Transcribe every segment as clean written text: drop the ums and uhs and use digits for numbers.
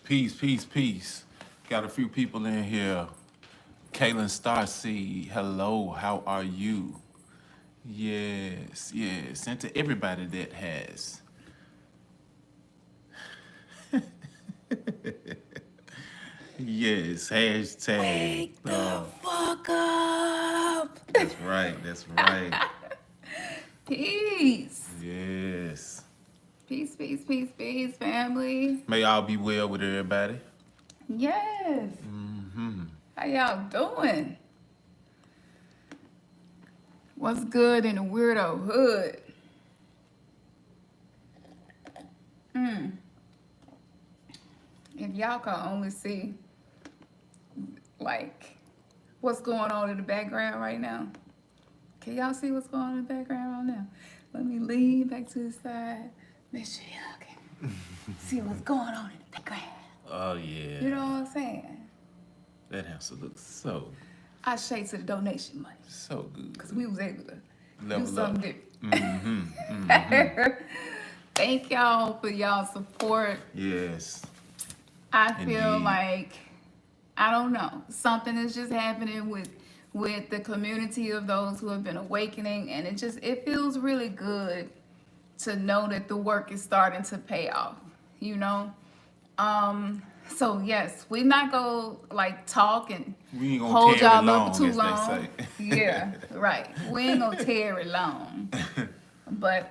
Peace, peace, peace. Got a few people in here. Kaylin Starseed, hello, how are you? Yes, yes. And to everybody that has. Yes, hashtag. Wake the fuck up. That's right, that's right. Peace. Yes. Peace, peace, peace, peace, family. May all be well with everybody. Yes. Mm-hmm. How y'all doing? What's good in the weirdo hood? If y'all can only see, like, what's going on in the background right now. Can y'all see what's going on in the background right now? Let me lean back to the side. Make sure y'all can see what's going on in the background. Oh, yeah. You know what I'm saying? That house looks so, I shake to the donation money. so good. Because we was able to Level do something up. different. Mm-hmm. Thank y'all for y'all support. Yes. I feel Indeed. like, I don't know, something is just happening with the community of those who have been awakening, and it feels really good to know that the work is starting to pay off, you know? So yes, we're not gonna like talk and We ain't gonna hold tarry y'all long, up too as they long. say. Yeah, right. We ain't gonna tarry long. But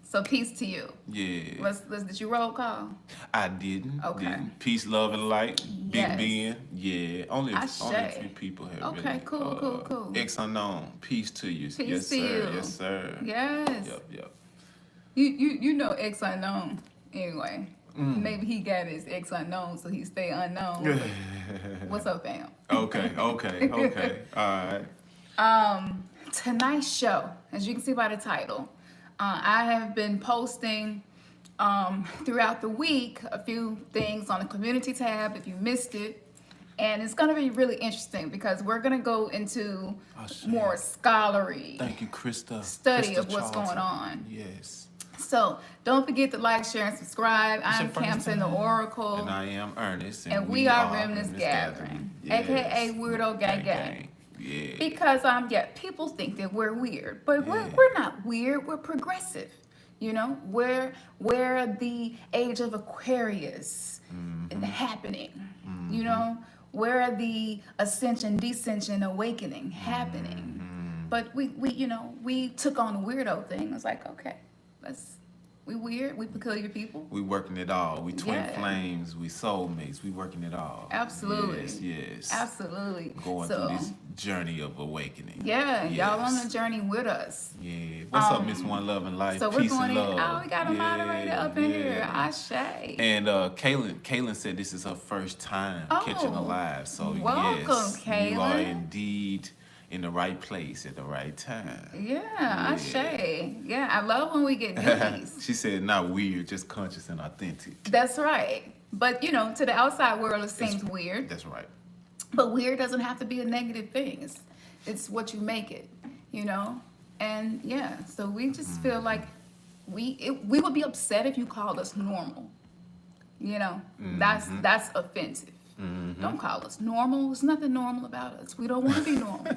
so peace to you. Yeah. Let's did you roll call? I didn't. Okay. Didn't. Peace, love, and light. Yes. Big Ben. Yeah. Only a Ashe. few people have Okay, really. cool. Ex unknown. Peace to you. Peace Yes, to sir. you. Yes, sir. Yes. Yep. You know X unknown anyway. Mm. Maybe he got his X unknown so he stay unknown. But what's up, fam? Okay. All right. Tonight's show, as you can see by the title, I have been posting throughout the week a few things on the community tab if you missed it. And it's going to be really interesting because we're going to go into more scholarly Thank you, Krista. study Krista of what's Charlton. going on. Yes. So don't forget to like, share, and subscribe. It's I'm your first Campson the time. Oracle. And I am Ernest. And we are Remnants Gathering, Yes. aka Weirdo Gang. Yeah. Because people think that we're weird, but Yeah. we're not weird. We're progressive. You know, we're the age of Aquarius happening. You know, where the ascension, descension, awakening happening. But we took on the weirdo thing. It's like, okay, we weird, we peculiar people. We working it all. We twin Yeah. flames. We soulmates. We working it all. Absolutely. Yes. Absolutely. Going So, through this journey of awakening. yeah, y'all on Yes. the journey with us. Yeah. What's up, Miss One Love and Life? So we're Peace going and in. love. Oh, we got a moderator up in here. Ashe. And Kaylin said this is her first time catching a live. So welcome, yes, you are Kaylin. indeed in the right place at the right time. Yeah, Yeah. Ashe. Yeah, I love when we get newbies. She said not weird, just conscious and authentic. That's right. But to the outside world, it seems weird. That's right. But weird doesn't have to be a negative thing. It's what you make it, And yeah, so we just feel like we would be upset if you called us normal. That's offensive. Don't call us normal. There's nothing normal about us. We don't want to be normal.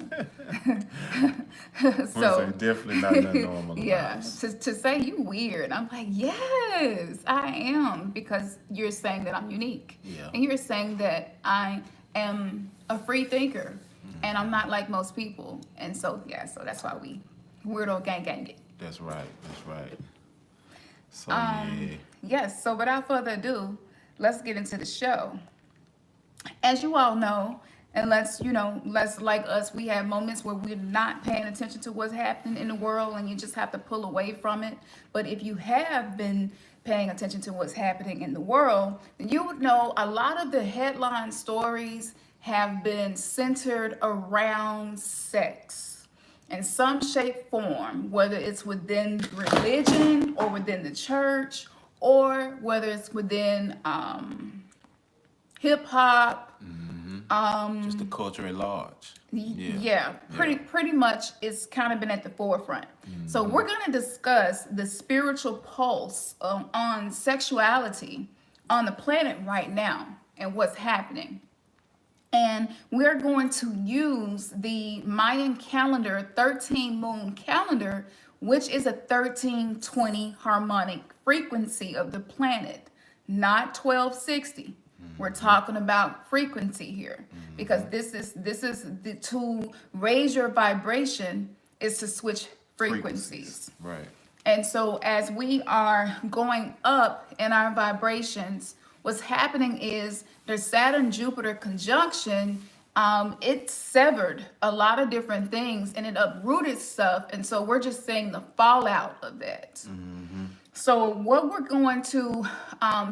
So definitely not nothing normal. Yeah, to say you weird, I'm like, yes, I am, because you're saying that I'm unique. Yeah. And you're saying that I am a free thinker, and I'm not like most people. And so that's why we weirdo gang it. That's right. So Yes, so without further ado, let's get into the show. As you all know, unless like us, we have moments where we're not paying attention to what's happening in the world and you just have to pull away from it. But if you have been paying attention to what's happening in the world, then you would know a lot of the headline stories have been centered around sex in some shape, form, whether it's within religion or within the church, or whether it's within hip hop. just the culture at large. Yeah, pretty much it's kind of been at the forefront. So we're going to discuss the spiritual pulse on sexuality on the planet right now and what's happening. And we're going to use the Mayan calendar, 13 moon calendar, which is a 1320 harmonic frequency of the planet, not 1260. We're talking about frequency here, because this is the to raise your vibration is to switch frequencies. Right. And so as we are going up in our vibrations, what's happening is the Saturn-Jupiter conjunction, it severed a lot of different things and it uprooted stuff. And so we're just seeing the fallout of that. So what we're going to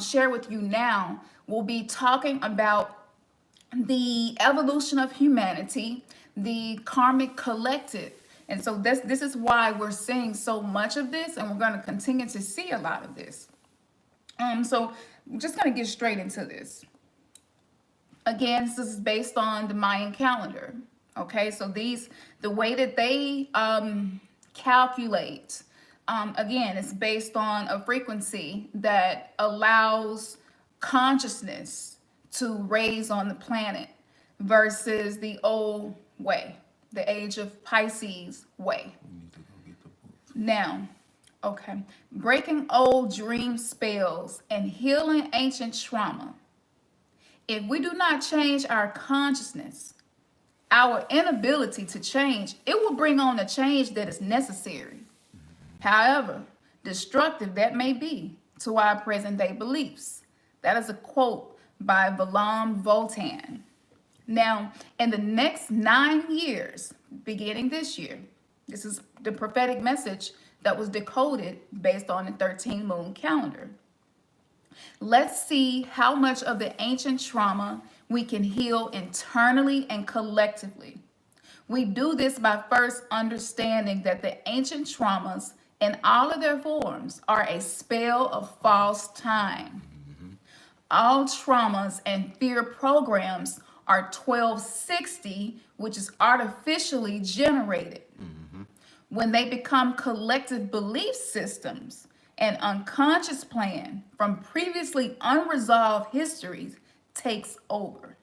share with you now, we'll be talking about the evolution of humanity, the karmic collective. And so this is why we're seeing so much of this, and we're going to continue to see a lot of this. So I'm just going to get straight into this. Again, this is based on the Mayan calendar. Okay, so the way that they calculate, again, it's based on a frequency that allows consciousness to raise on the planet versus the old way, the age of Pisces way. Now, okay, breaking old dream spells and healing ancient trauma. If we do not change our consciousness, our inability to change, it will bring on a change that is necessary. However destructive that may be to our present day beliefs. That is a quote by Valam Votan. Now, in the next 9 years, beginning this year, this is the prophetic message that was decoded based on the 13 moon calendar. Let's see how much of the ancient trauma we can heal internally and collectively. We do this by first understanding that the ancient traumas in all of their forms are a spell of false time. All traumas and fear programs are 1260, which is artificially generated. When they become collective belief systems, an unconscious plan from previously unresolved histories takes over.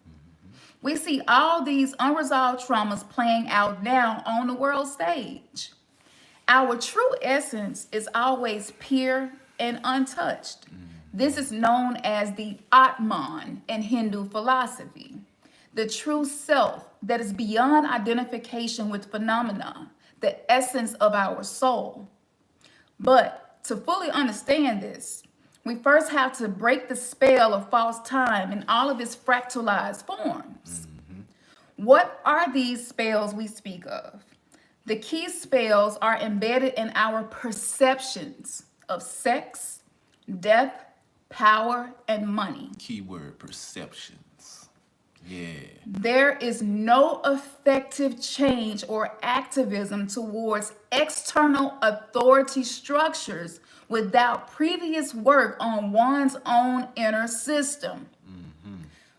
We see all these unresolved traumas playing out now on the world stage. Our true essence is always pure and untouched. This is known as the Atman in Hindu philosophy, the true self that is beyond identification with phenomena, the essence of our soul. But to fully understand this, we first have to break the spell of false time in all of its fractalized forms. What are these spells we speak of? The key spells are embedded in our perceptions of sex, death, power, and money. Keyword perceptions. Yeah. There is no effective change or activism towards external authority structures without previous work on one's own inner system.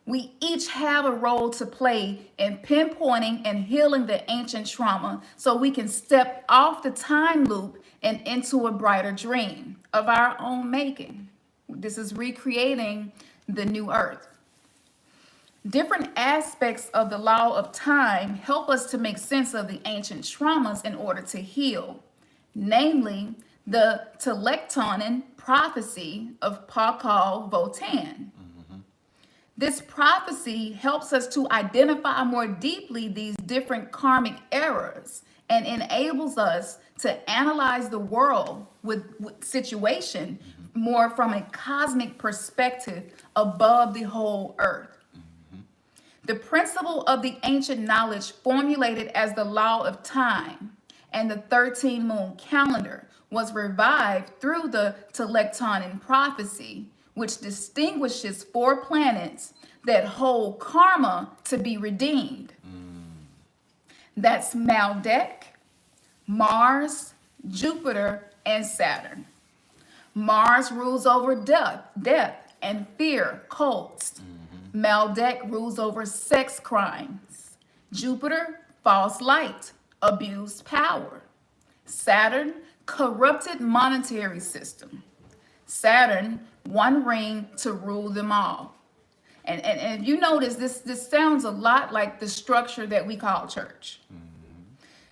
We each have a role to play in pinpointing and healing the ancient trauma so we can step off the time loop and into a brighter dream of our own making. This is recreating the new earth. Different aspects of the law of time help us to make sense of the ancient traumas in order to heal, namely the Telectonin prophecy of Pakal Votan. This prophecy helps us to identify more deeply these different karmic errors and enables us to analyze the world with situation more from a cosmic perspective above the whole earth. The principle of the ancient knowledge formulated as the law of time and the 13 moon calendar was revived through the Telectonin prophecy, which distinguishes 4 planets that hold karma to be redeemed. That's Maldek, Mars, Jupiter, and Saturn. Mars rules over death and fear, cults. Maldek rules over sex crimes. Jupiter, false light, abused power. Saturn, corrupted monetary system. Saturn, one ring to rule them all. And if you notice, this sounds a lot like the structure that we call church.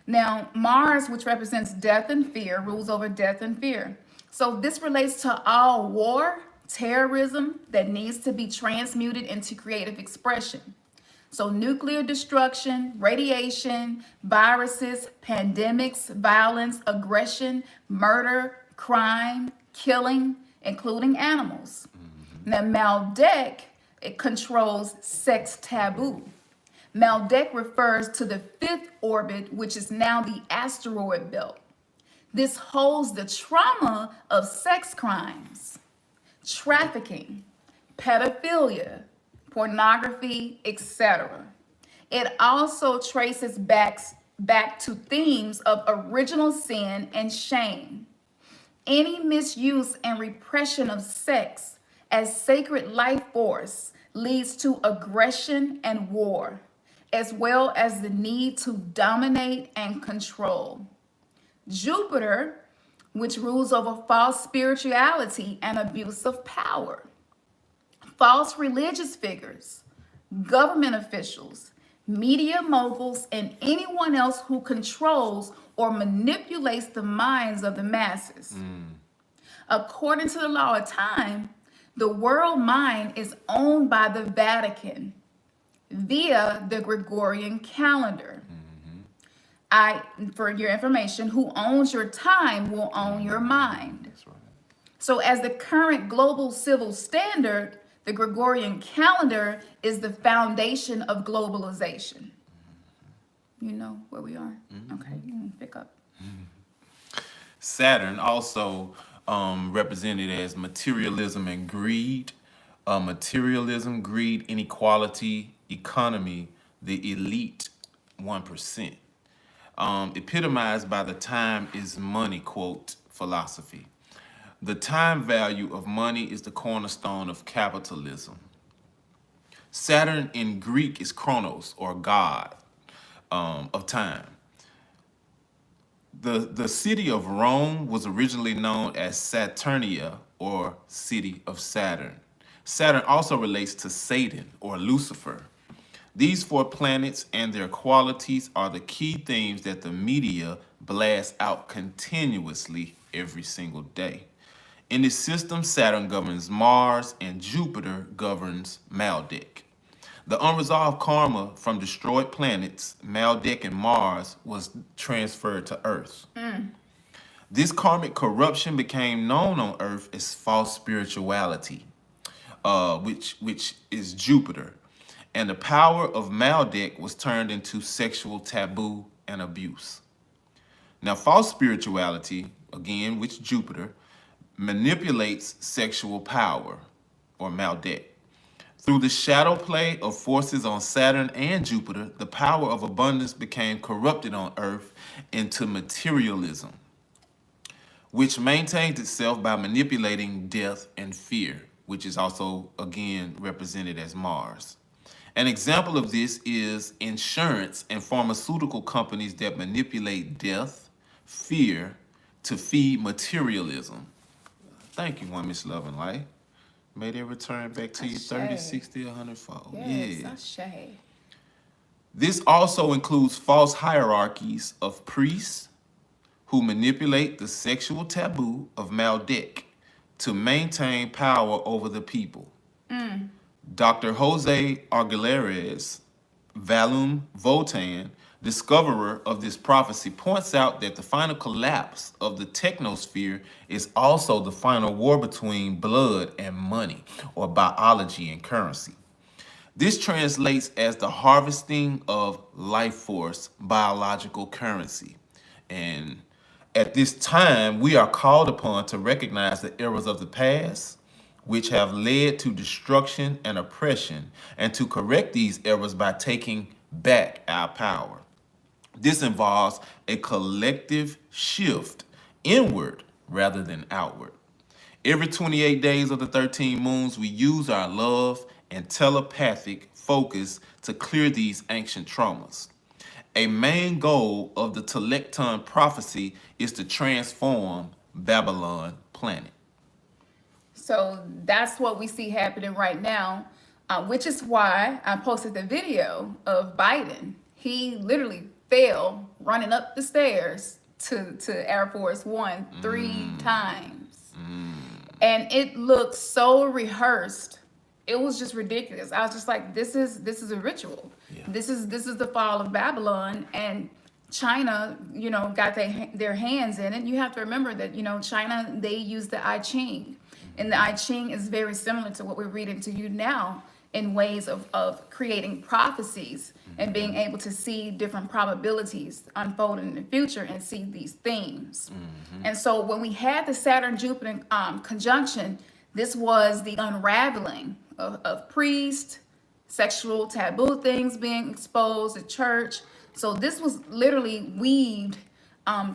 Now, Mars, which represents death and fear, rules over death and fear. So this relates to all war, terrorism that needs to be transmuted into creative expression. So nuclear destruction, radiation, viruses, pandemics, violence, aggression, murder, crime, killing, including animals. Now, Maldek, it controls sex taboo. Maldek refers to the fifth orbit, which is now the asteroid belt. This holds the trauma of sex crimes, trafficking, pedophilia, pornography, etc. It also traces back to themes of original sin and shame. Any misuse and repression of sex as sacred life force leads to aggression and war, as well as the need to dominate and control. Jupiter, which rules over false spirituality and abuse of power, false religious figures, government officials, media moguls, and anyone else who controls or manipulates the minds of the masses. According to the law of time, the world mind is owned by the Vatican via the Gregorian calendar. For your information, who owns your time will own your mind. That's right. So as the current global civil standard, the Gregorian calendar is the foundation of globalization. You know where we are? Okay, you can pick up. Saturn also represented as materialism and greed. Materialism, greed, inequality, economy, the elite 1%. Epitomized by the time is money quote philosophy. The time value of money is the cornerstone of capitalism. Saturn in Greek is Chronos, or God of time. The city of Rome was originally known as Saturnia, or city of Saturn. Saturn also relates to Satan, or Lucifer. These four planets and their qualities are the key themes that the media blasts out continuously every single day. In this system, Saturn governs Mars and Jupiter governs Maldek. The unresolved karma from destroyed planets, Maldek and Mars, was transferred to Earth. This karmic corruption became known on Earth as false spirituality, which is Jupiter. And the power of Maldek was turned into sexual taboo and abuse. Now, false spirituality, again, which Jupiter, manipulates sexual power, or Maldek. Through the shadow play of forces on Saturn and Jupiter, the power of abundance became corrupted on Earth into materialism, which maintains itself by manipulating death and fear, which is also, again, represented as Mars. An example of this is insurance and pharmaceutical companies that manipulate death, fear, to feed materialism. Thank you, one Miss Love and Light. May they return back to you 30, 60, 100-fold. Yes, yeah. This also includes false hierarchies of priests who manipulate the sexual taboo of Maldek to maintain power over the people. Dr. Jose Arguelles Valum Votan, discoverer of this prophecy, points out that the final collapse of the technosphere is also the final war between blood and money, or biology and currency. This translates as the harvesting of life force, biological currency. And at this time, we are called upon to recognize the errors of the past, which have led to destruction and oppression, and to correct these errors by taking back our power. This involves a collective shift inward rather than outward. Every 28 days of the 13 moons, we use our love and telepathic focus to clear these ancient traumas. A main goal of the Telecton prophecy is to transform Babylon planet. So that's what we see happening right now, which is why I posted the video of Biden. He literally fell running up the stairs to Air Force One 3 times. And it looked so rehearsed. It was just ridiculous. I was just like, this is a ritual. Yeah. This is the fall of Babylon, and China, got their hands in it. You have to remember that, China, they use the I Ching. And the I Ching is very similar to what we're reading to you now in ways of creating prophecies and being able to see different probabilities unfolding in the future and see these themes. And so when we had the Saturn-Jupiter conjunction, this was the unraveling of priests, sexual taboo things being exposed at church. So this was literally weaved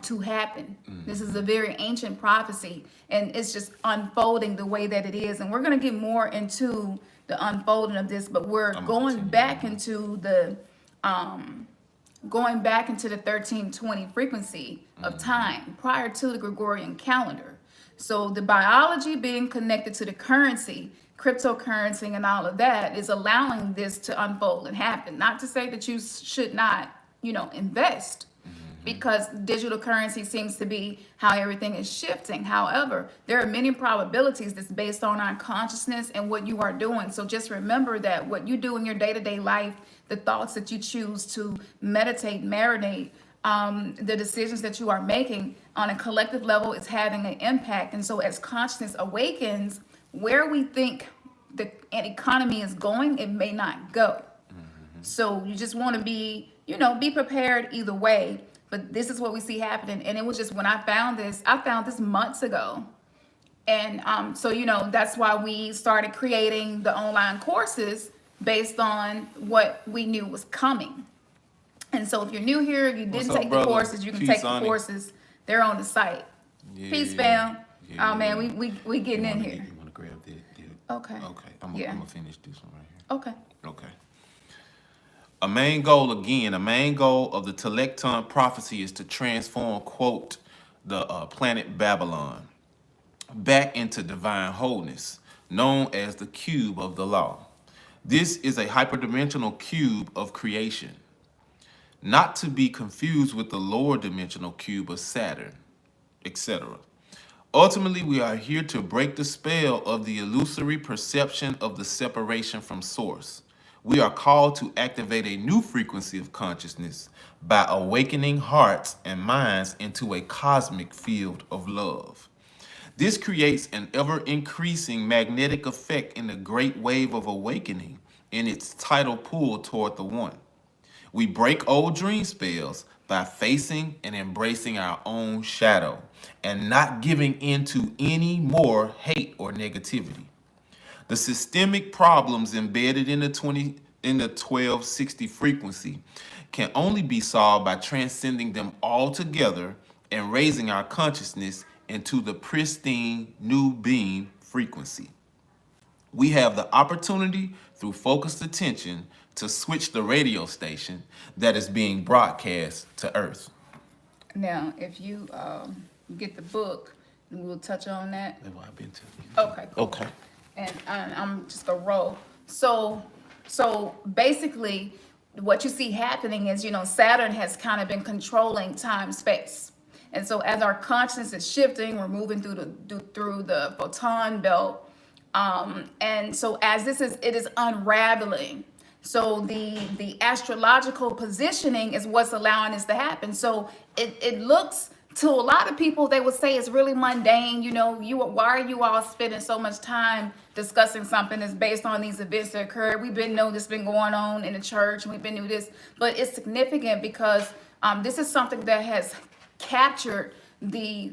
to happen. This is a very ancient prophecy, and it's just unfolding the way that it is. And we're going to get more into the unfolding of this, but we're going back into the 1320 frequency of time prior to the Gregorian calendar. So the biology being connected to the currency, cryptocurrency, and all of that is allowing this to unfold and happen. Not to say that you should not, invest, because digital currency seems to be how everything is shifting. However, there are many probabilities that's based on our consciousness and what you are doing. So just remember that what you do in your day-to-day life, the thoughts that you choose to meditate, marinate, the decisions that you are making on a collective level is having an impact. And so as consciousness awakens, where we think the economy is going, it may not go. So you just want to be prepared either way. But this is what we see happening. And it was just when I found this months ago. And so, that's why we started creating the online courses based on what we knew was coming. And so if you're new here, if you didn't take the courses, you can take the courses. They're on the site. Yeah. Peace, fam. Yeah. Oh, man, we getting in here. You want to grab that? Okay. Okay. I'm going to finish this one right here. Okay. Okay. A main goal of the Telecton prophecy is to transform, quote, the planet Babylon back into divine wholeness, known as the cube of the law. This is a hyperdimensional cube of creation, not to be confused with the lower dimensional cube of Saturn, etc. Ultimately, we are here to break the spell of the illusory perception of the separation from source. We are called to activate a new frequency of consciousness by awakening hearts and minds into a cosmic field of love. This creates an ever-increasing magnetic effect in the great wave of awakening in its tidal pull toward the one. We break old dream spells by facing and embracing our own shadow and not giving in to any more hate or negativity. The systemic problems embedded in the 1260 frequency can only be solved by transcending them altogether and raising our consciousness into the pristine new being frequency. We have the opportunity through focused attention to switch the radio station that is being broadcast to Earth. Now, if you get the book, we'll touch on that. That's what I've been to. Okay. Cool. Okay. And I'm just gonna roll. So basically, what you see happening is, Saturn has kind of been controlling time, space, and so as our consciousness is shifting, we're moving through the photon belt, and so as it is unraveling. So the astrological positioning is what's allowing this to happen. So it looks. To a lot of people, they would say it's really mundane. Why are you all spending so much time discussing something that's based on these events that occurred? We've been this been going on in the church, and we've been doing this, but it's significant because this is something that has captured the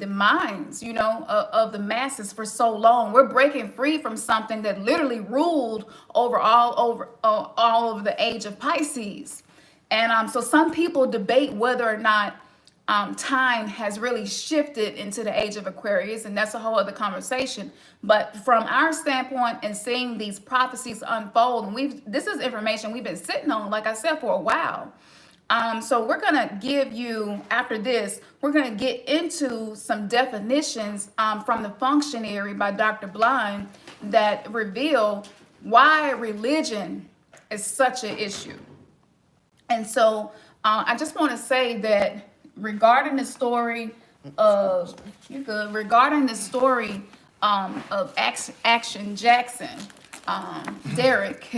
minds, of the masses for so long. We're breaking free from something that literally ruled all over the age of Pisces, and so some people debate whether or not time has really shifted into the age of Aquarius, and that's a whole other conversation. But from our standpoint and seeing these prophecies unfold, and this is information we've been sitting on, like I said, for a while. So we're going to give you, after this, we're going to get into some definitions from the Functionary by Dr. Blind that reveal why religion is such an issue. And so I just want to say that regarding the story of, regarding the story of Action Jaxn, Derek,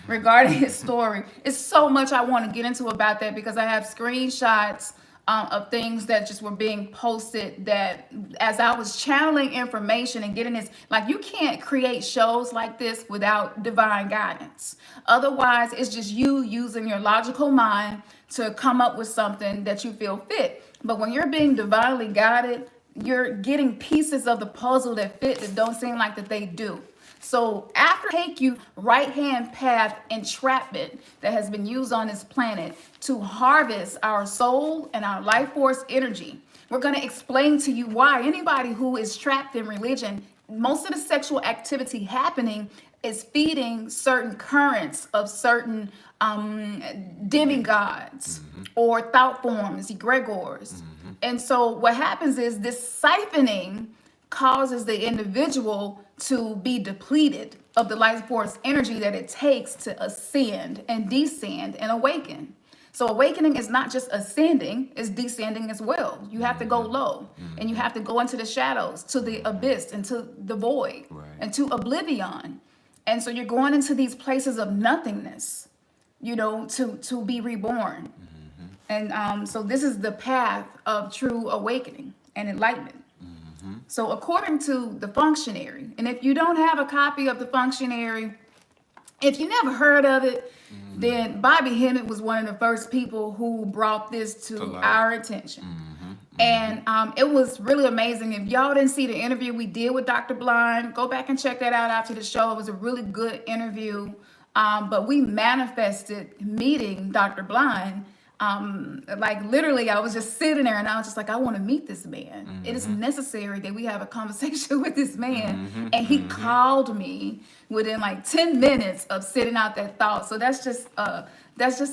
regarding his story, it's so much I want to get into about that, because I have screenshots of things that just were being posted that as I was channeling information and getting this, like, you can't create shows like this without divine guidance. Otherwise, it's just you using your logical mind to come up with something that you feel fit. But when you're being divinely guided, you're getting pieces of the puzzle that fit that don't seem like that they do. So after take you right-hand path entrapment that has been used on this planet to harvest our soul and our life force energy, we're going to explain to you why anybody who is trapped in religion, most of the sexual activity happening is feeding certain currents of certain demigods or thought forms, egregores. And so what happens is this siphoning causes the individual to be depleted of the life force energy that it takes to ascend and descend and awaken. So awakening is not just ascending, it's descending as well. You have to go low, and you have to go into the shadows, to the abyss, into the void, and to oblivion. And so you're going into these places of nothingness, to be reborn. And so this is the path of true awakening and enlightenment. So according to the Functionary, and if you don't have a copy of the Functionary, if you never heard of it, then Bobby Hemmett was one of the first people who brought this to our attention. And it was really amazing. If y'all didn't see the interview we did with Dr. Blind, go back and check that out after the show. It was a really good interview. But we manifested meeting Dr. Blind. Like literally, I was just sitting there and I was just like, I want to meet this man. It is necessary that we have a conversation with this man. And he called me within like 10 minutes of sitting out that thought. So that's just a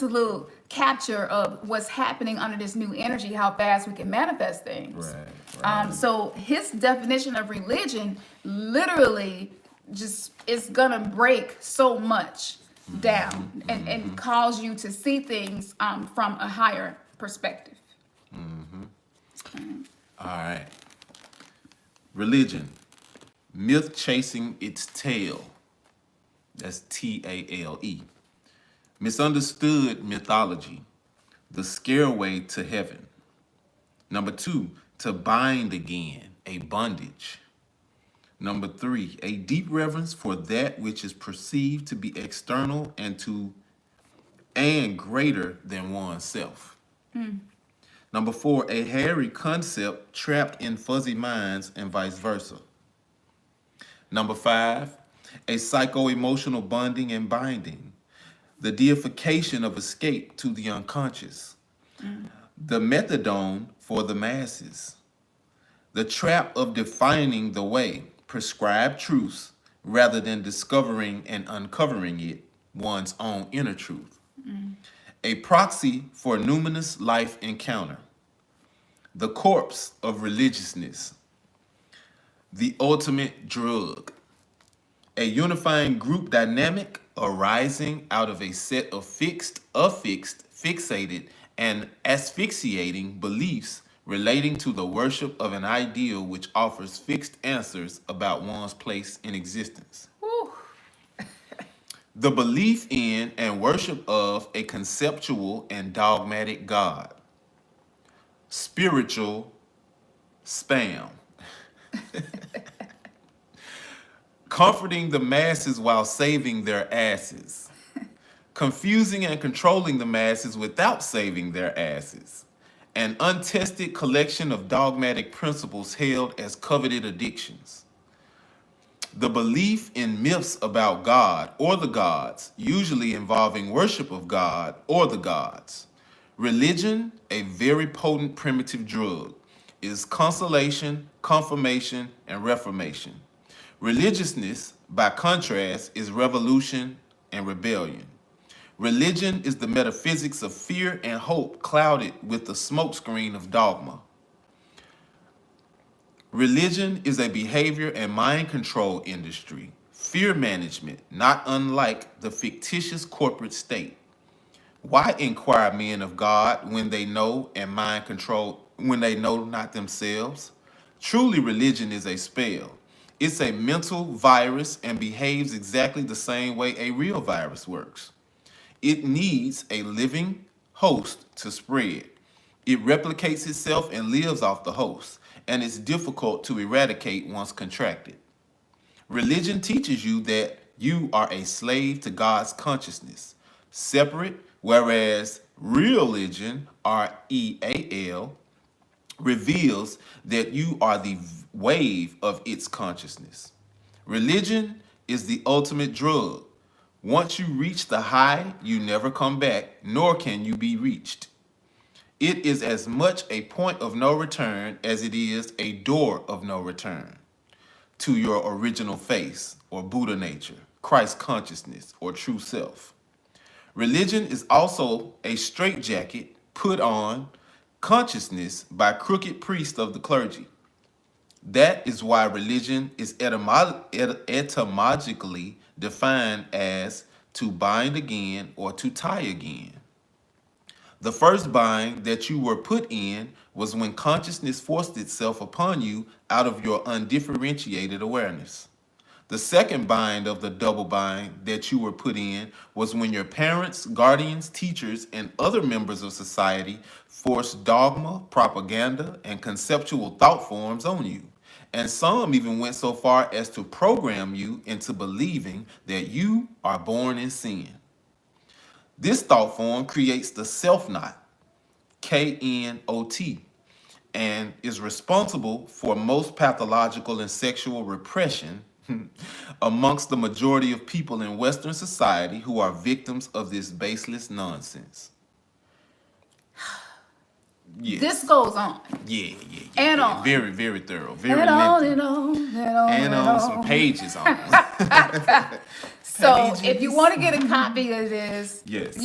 little capture of what's happening under this new energy, how fast we can manifest things. Right. So his definition of religion literally just is gonna break so much down and cause you to see things from a higher perspective. All right. Religion. Myth chasing its tail. That's T-A-L-E. Misunderstood mythology. The scareway to heaven. Number 2, to bind again, a bondage. Number 3, a deep reverence for that which is perceived to be external and greater than oneself. Number 4, a hairy concept trapped in fuzzy minds and vice versa. Number 5, a psycho-emotional bonding and binding. The deification of escape to the unconscious. The methadone for the masses. The trap of defining the way. Prescribed truths rather than discovering and uncovering it, one's own inner truth. A proxy for numinous life encounter. The corpse of religiousness. The ultimate drug. A unifying group dynamic arising out of a set of fixated, and asphyxiating beliefs relating to the worship of an ideal which offers fixed answers about one's place in existence. The belief in and worship of a conceptual and dogmatic God. Spiritual spam. Comforting the masses while saving their asses. Confusing and controlling the masses without saving their asses. An untested collection of dogmatic principles held as coveted addictions. The belief in myths about God or the gods, usually involving worship of God or the gods. Religion, a very potent primitive drug, is consolation, confirmation, and reformation. Religiousness, by contrast, is revolution and rebellion. Religion is the metaphysics of fear and hope clouded with the smokescreen of dogma. Religion is a behavior and mind control industry, fear management, not unlike the fictitious corporate state. Why inquire men of God when they know and mind control when they know not themselves? Truly, religion is a spell. It's a mental virus and behaves exactly the same way a real virus works. It needs a living host to spread. It replicates itself and lives off the host, and it's difficult to eradicate once contracted. Religion teaches you that you are a slave to God's consciousness, separate, whereas real religion, REAL, reveals that you are the wave of its consciousness. Religion is the ultimate drug. Once you reach the high, you never come back, nor can you be reached. It is as much a point of no return as it is a door of no return to your original face or Buddha nature, Christ consciousness, or true self. Religion is also a straitjacket put on consciousness by crooked priests of the clergy. That is why religion is etymologically defined as to bind again or to tie again. The first bind that you were put in was when consciousness forced itself upon you out of your undifferentiated awareness. The second bind of the double bind that you were put in was when your parents, guardians, teachers, and other members of society forced dogma, propaganda, and conceptual thought forms on you. And some even went so far as to program you into believing that you are born in sin. This thought form creates the self knot, KNOT, and is responsible for most pathological and sexual repression amongst the majority of people in Western society who are victims of this baseless nonsense. Yes. This goes on. Yeah. And on. Very, very thorough. Very And lengthy. and on. Some pages on. So if you want to get a copy of this, Yes.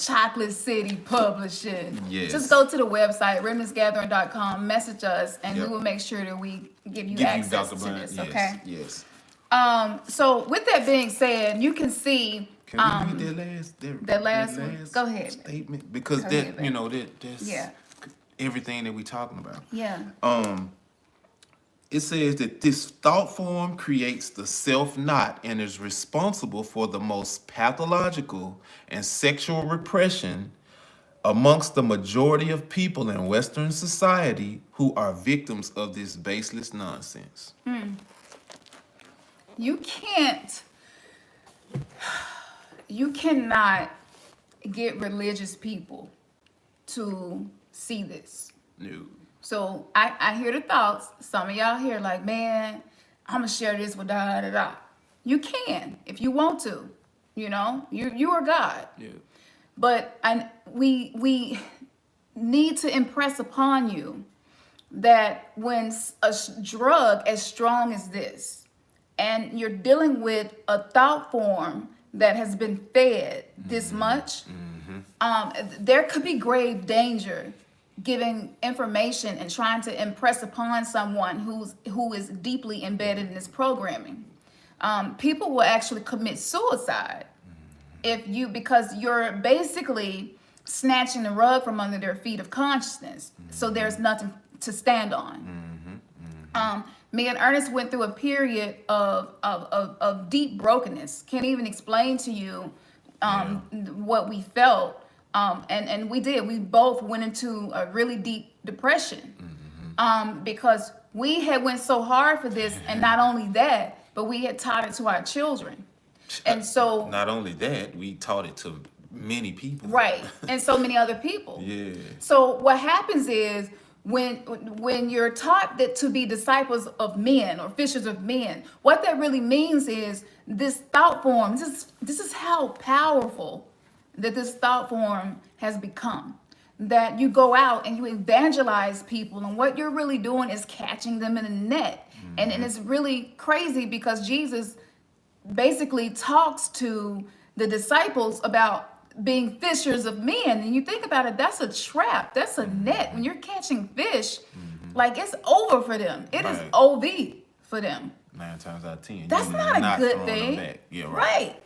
Chocolate City Publishing. Yes. Just go to the website, remnantsgathering.com, message us, and Yep. we will make sure that we give you Give you access Dr. to Blunt. this, Yes. okay? Yes. So with that being said, you can see Can you read that last one? Go ahead. statement? Because Go that, ahead, that's Yeah. everything that we talking about. Yeah. It says that this thought form creates the self knot and is responsible for the most pathological and sexual repression amongst the majority of people in Western society who are victims of this baseless nonsense. You cannot get religious people to see this. No. So I hear the thoughts. Some of y'all here like, man, I'm gonna share this with da da da. You can if you want to. You are God. Yeah. But we need to impress upon you that when a drug as strong as this, and you're dealing with a thought form that has been fed this much, there could be grave danger giving information and trying to impress upon someone who is deeply embedded in this programming. People will actually commit suicide because you're basically snatching the rug from under their feet of consciousness. So there's nothing to stand on. Me and Ernest went through a period of deep brokenness. Can't even explain to you what we felt. And we did. We both went into a really deep depression because we had went so hard for this, and not only that, but we had taught it to our children. And so not only that, we taught it to many people. Right. And so many other people. Yeah. So what happens is when you're taught that to be disciples of men or fishers of men, what that really means is this thought form, this is how powerful that this thought form has become. That you go out and you evangelize people, and what you're really doing is catching them in a net. And it's really crazy because Jesus basically talks to the disciples about being fishers of men. And you think about it, that's a trap. That's a net. When you're catching fish, like it's over for them. It is Right. OV for them. 9 times out of 10. That's you're not a good throwing them thing. back. Yeah, right. Right.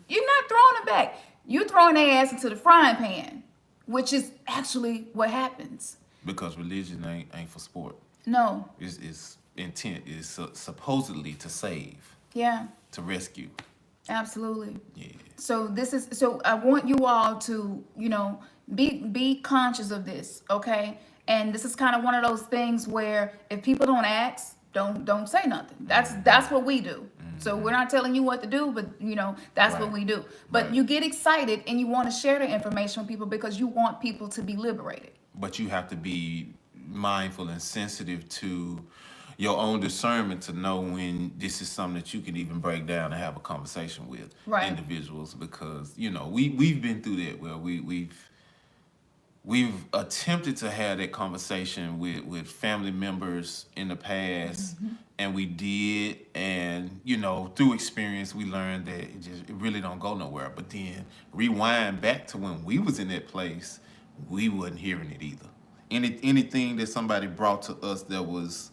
You're not throwing them back. You're throwing their ass into the frying pan, which is actually what happens. Because religion ain't for sport. No. Its intent is supposedly to save, Yeah. to rescue. Absolutely. Yeah. So I want you all to, be conscious of this, okay? And this is kind of one of those things where if people don't ask, don't say nothing. That's what we do. So we're not telling you what to do, but that's what we do. But you get excited and you want to share the information with people because you want people to be liberated. But you have to be mindful and sensitive to your own discernment to know when this is something that you can even break down and have a conversation with individuals, because we've been through that where we've attempted to have that conversation with family members in the past, and we did, and through experience we learned that it really don't go nowhere. But then rewind back to when we was in that place, we wasn't hearing it either. Anything that somebody brought to us that was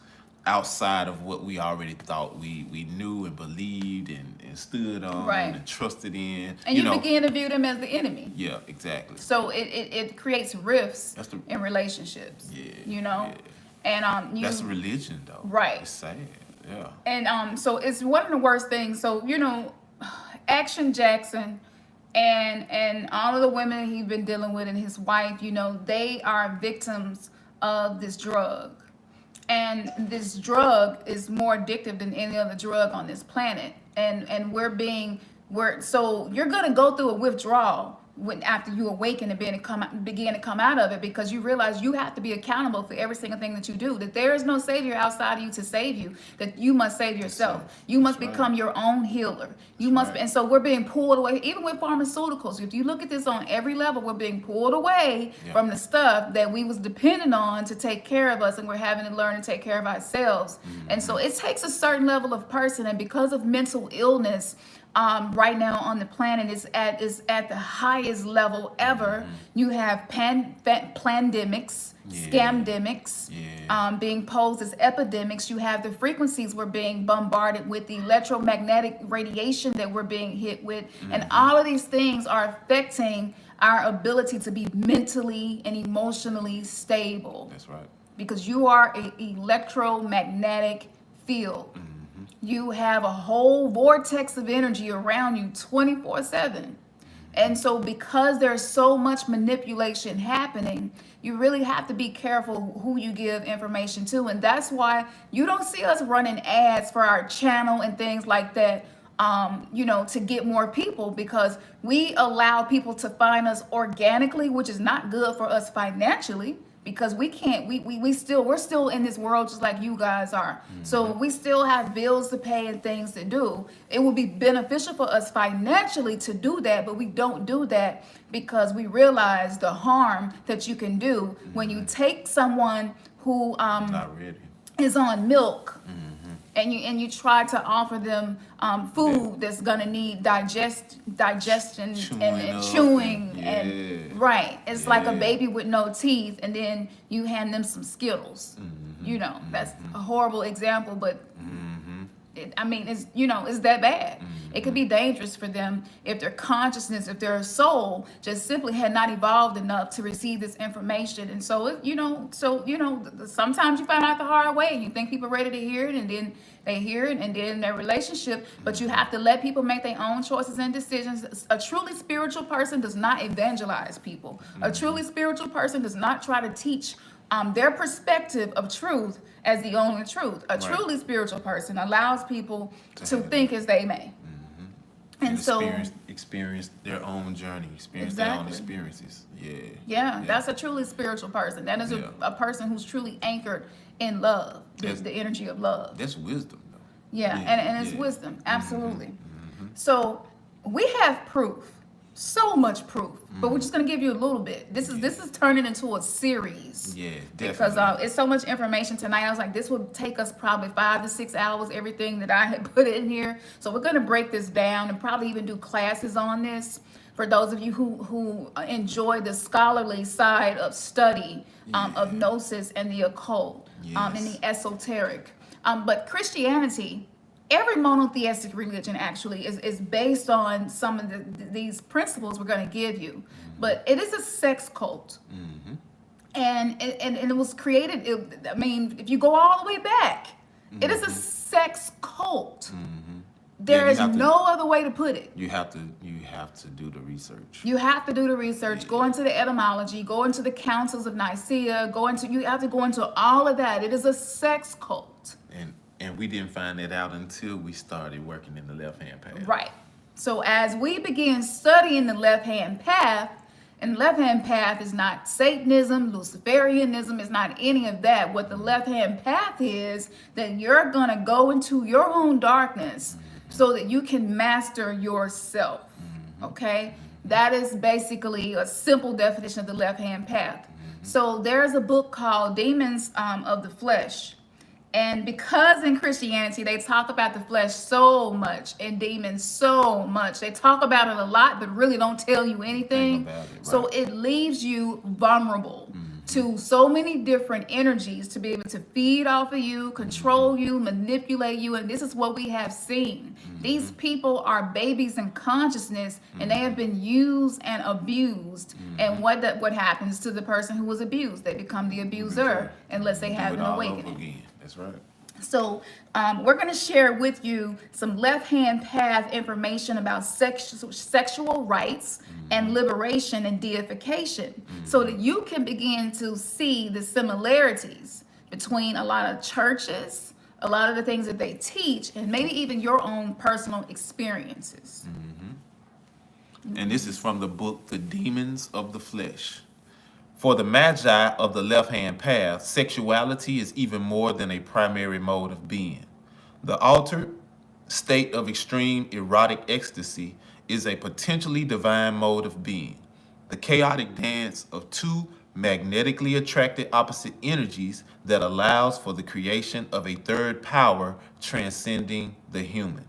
outside of what we already thought we knew and believed and stood on and trusted in. And you begin to view them as the enemy. Yeah, exactly. So it creates rifts in relationships. Yeah. And that's religion though. Right. It's sad. Yeah. And so it's one of the worst things. So Action Jaxn and all of the women he's been dealing with and his wife, they are victims of this drug. And this drug is more addictive than any other drug on this planet. And so you're gonna go through a withdrawal after you awaken and begin to come out of it, because you realize you have to be accountable for every single thing that you do, that there is no savior outside of you to save you, that you must save yourself. You must become your own healer. You must and so we're being pulled away, even with pharmaceuticals. If you look at this on every level, we're being pulled away from the stuff that we was dependent on to take care of us, and we're having to learn to take care of ourselves. And so it takes a certain level of person, and because of mental illness, right now on the planet is at the highest level ever. You have pandemics, scamdemics, being posed as epidemics. You have the frequencies we're being bombarded with, the electromagnetic radiation that we're being hit with, and all of these things are affecting our ability to be mentally and emotionally stable. That's right. Because you are an electromagnetic field. You have a whole vortex of energy around you 24/7. And so because there's so much manipulation happening, you really have to be careful who you give information to. And that's why you don't see us running ads for our channel and things like that, to get more people, because we allow people to find us organically, which is not good for us financially. Because we're still in this world just like you guys are. So we still have bills to pay and things to do. It would be beneficial for us financially to do that, but we don't do that because we realize the harm that you can do when you take someone who is on milk and you try to offer them food that's gonna need digestion and chewing it's like a baby with no teeth, and then you hand them some Skittles. That's a horrible example, but it's that bad. It could be dangerous for them if their consciousness, if their soul just simply had not evolved enough to receive this information. And so, sometimes you find out the hard way, and you think people are ready to hear it, and then they hear it, and then their relationship. But you have to let people make their own choices and decisions. A truly spiritual person does not evangelize people. A truly spiritual person does not try to teach their perspective of truth as the only truth. A truly spiritual person allows people to think as they may. And so experience their own journey, their own experiences. Yeah, that's a truly spiritual person. That is a person who's truly anchored in love, the energy of love. That's wisdom, though. And it's wisdom, absolutely. So we have proof. so much proof, but we're just gonna give you a little bit. This is turning into a series. Yeah, Because definitely. it's so much information tonight. I was like, this would take us probably 5 to 6 hours, everything that I had put in here. So we're gonna break this down and probably even do classes on this for those of you who enjoy the scholarly side of study of gnosis and the occult and Yes. the esoteric. But Christianity, every monotheistic religion actually is based on some of these principles we're going to give you, but it is a sex cult. And it was created, I mean, if you go all the way back, it is a sex cult. There you is have to- no other way to put it. You have to do the research. You have to do the research, go into the etymology, go into the councils of Nicaea, you have to go into all of that. It is a sex cult. And we didn't find that out until we started working in the left-hand path. Right. So as we begin studying the left-hand path, and the left-hand path is not Satanism, Luciferianism, it's not any of that. What the left-hand path is, that you're going to go into your own darkness so that you can master yourself. Okay? That is basically a simple definition of the left-hand path. So there's a book called Demons of the Flesh. And because in Christianity they talk about the flesh so much and demons so much, they talk about it a lot, but really don't tell you anything. About it, right. So it leaves you vulnerable to so many different energies to be able to feed off of you, control you, manipulate you. And this is what we have seen. These people are babies in consciousness, and they have been used and abused. And what happens to the person who was abused? They become the abuser unless they have Do it an all over awakening. again. That's right. So we're going to share with you some left-hand path information about sexual rights and liberation and deification, so that you can begin to see the similarities between a lot of churches, a lot of the things that they teach, and maybe even your own personal experiences. And this is from the book, The Demons of the Flesh. For the Magi of the left-hand path, sexuality is even more than a primary mode of being. The altered state of extreme erotic ecstasy is a potentially divine mode of being. The chaotic dance of two magnetically attracted opposite energies that allows for the creation of a third power transcending the human.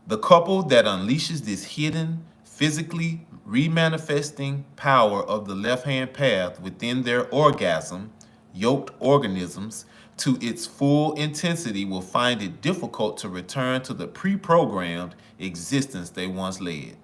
The couple that unleashes this hidden, physically remanifesting power of the left-hand path within their orgasm, yoked organisms, to its full intensity will find it difficult to return to the pre-programmed existence they once led.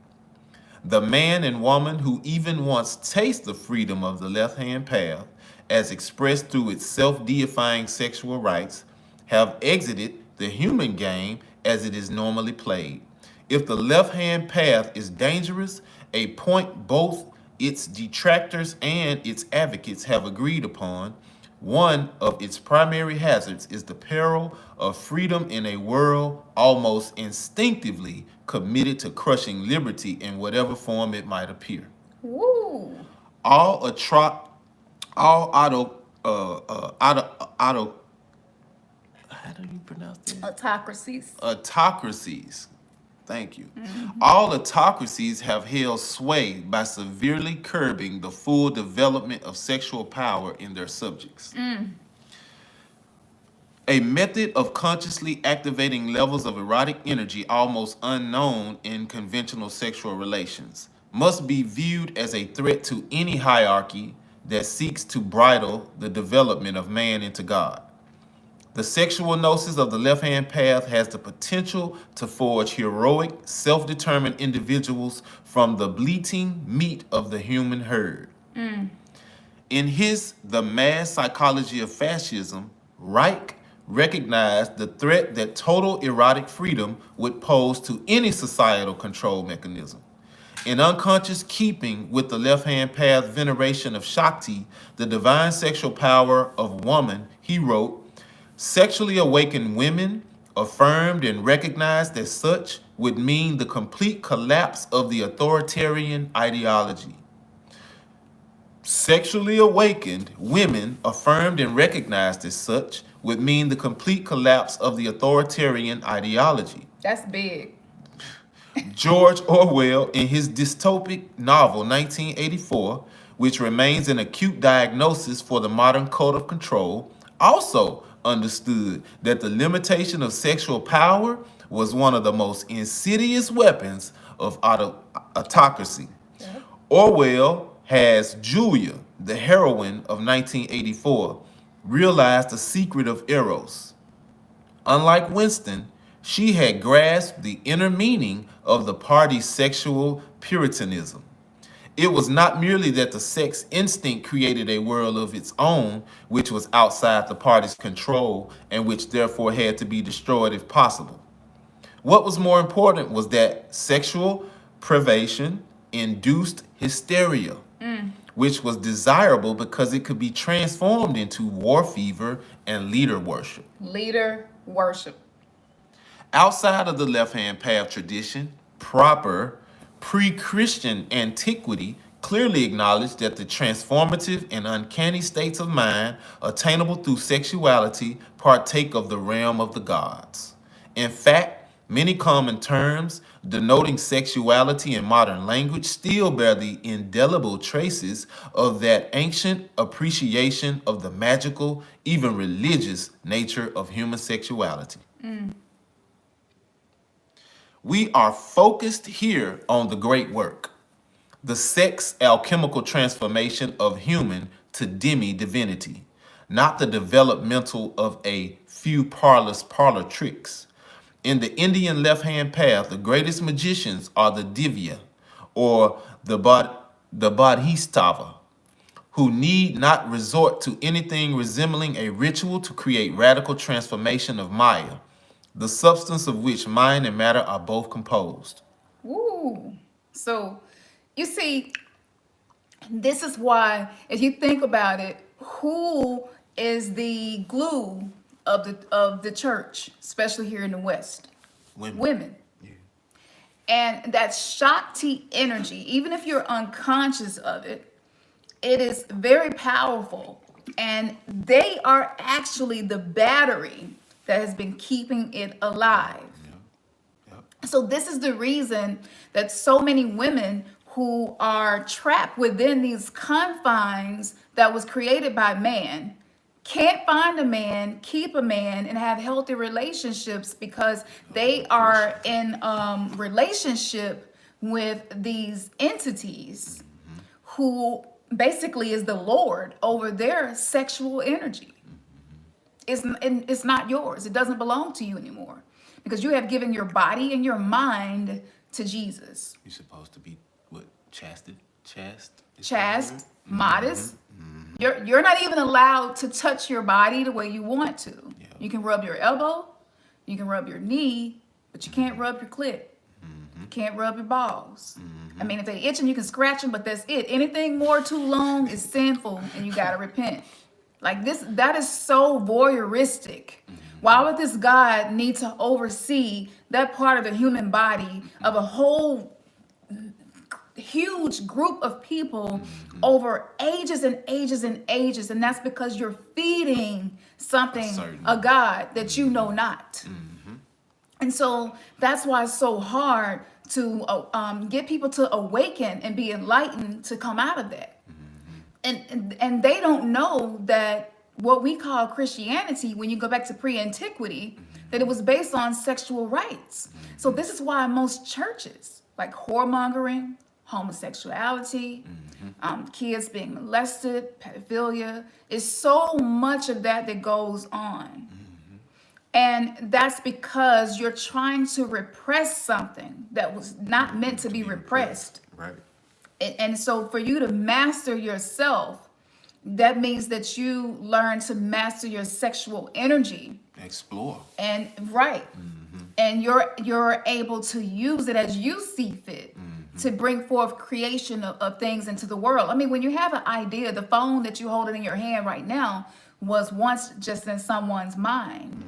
The man and woman who even once taste the freedom of the left-hand path, as expressed through its self-deifying sexual rights, have exited the human game as it is normally played. If the left-hand path is dangerous, a point both its detractors and its advocates have agreed upon, one of its primary hazards is the peril of freedom in a world almost instinctively committed to crushing liberty in whatever form it might appear. Woo! All how do you pronounce that? Autocracies. Autocracies. Thank you. All autocracies have held sway by severely curbing the full development of sexual power in their subjects. A method of consciously activating levels of erotic energy almost unknown in conventional sexual relations must be viewed as a threat to any hierarchy that seeks to bridle the development of man into God. The sexual gnosis of the left-hand path has the potential to forge heroic, self-determined individuals from the bleating meat of the human herd. In his The Mass Psychology of Fascism, Reich recognized the threat that total erotic freedom would pose to any societal control mechanism. In unconscious keeping with the left-hand path veneration of Shakti, the divine sexual power of woman, he wrote, sexually awakened women, affirmed and recognized as such, would mean the complete collapse of the authoritarian ideology. Sexually awakened women, affirmed and recognized as such, would mean the complete collapse of the authoritarian ideology. That's big. George Orwell, in his dystopic novel 1984, which remains an acute diagnosis for the modern code of control, also understood that the limitation of sexual power was one of the most insidious weapons of autocracy. Yep. Orwell has Julia, the heroine of 1984, realize the secret of Eros. Unlike Winston, she had grasped the inner meaning of the party's sexual puritanism. It was not merely that the sex instinct created a world of its own, which was outside the party's control and which therefore had to be destroyed if possible. What was more important was that sexual privation induced hysteria, which was desirable because it could be transformed into war fever and leader worship. Leader worship. Outside of the left-hand path tradition, proper pre-Christian antiquity clearly acknowledged that the transformative and uncanny states of mind attainable through sexuality partake of the realm of the gods. In fact, many common terms denoting sexuality in modern language still bear the indelible traces of that ancient appreciation of the magical, even religious nature of human sexuality. We are focused here on the great work, the sex alchemical transformation of human to demi-divinity, not the developmental of a few parlor tricks. In the Indian left-hand path, the greatest magicians are the Divya, or the Bodhisattva, who need not resort to anything resembling a ritual to create radical transformation of Maya, the substance of which mind and matter are both composed. Woo. So, you see, this is why, if you think about it, who is the glue of the church, especially here in the West? Women. Women. Yeah. And that Shakti energy, even if you're unconscious of it, it is very powerful. And they are actually the battery that has been keeping it alive. So this is the reason that so many women who are trapped within these confines that was created by man can't find a man, keep a man, and have healthy relationships because they are in relationship with these entities who basically is the Lord over their sexual energy. It's not yours. It doesn't belong to you anymore because you have given your body and your mind to Jesus. You're supposed to be what? Chaste? Chaste, modest. You're not even allowed to touch your body the way you want to. Yeah. You can rub your elbow, you can rub your knee, but you can't rub your clit. You can't rub your balls. I mean, if they itching, you can scratch them, but that's it. Anything more too long is sinful, and you gotta repent. Like this, that is so voyeuristic. Why would this God need to oversee that part of the human body of a whole huge group of people over ages and ages and ages? And that's because you're feeding something, a God that you know not. And so that's why it's so hard to get people to awaken and be enlightened to come out of that. And they don't know that what we call Christianity, when you go back to pre-antiquity, that it was based on sexual rights. So this is why most churches, like whoremongering, homosexuality, kids being molested, pedophilia, is so much of that goes on. And that's because you're trying to repress something that was not meant to be repressed. Right. And so for you to master yourself, that means that you learn to master your sexual energy. Explore. And right. And you're able to use it as you see fit to bring forth creation of things into the world. I mean, when you have an idea, the phone that you hold in your hand right now was once just in someone's mind.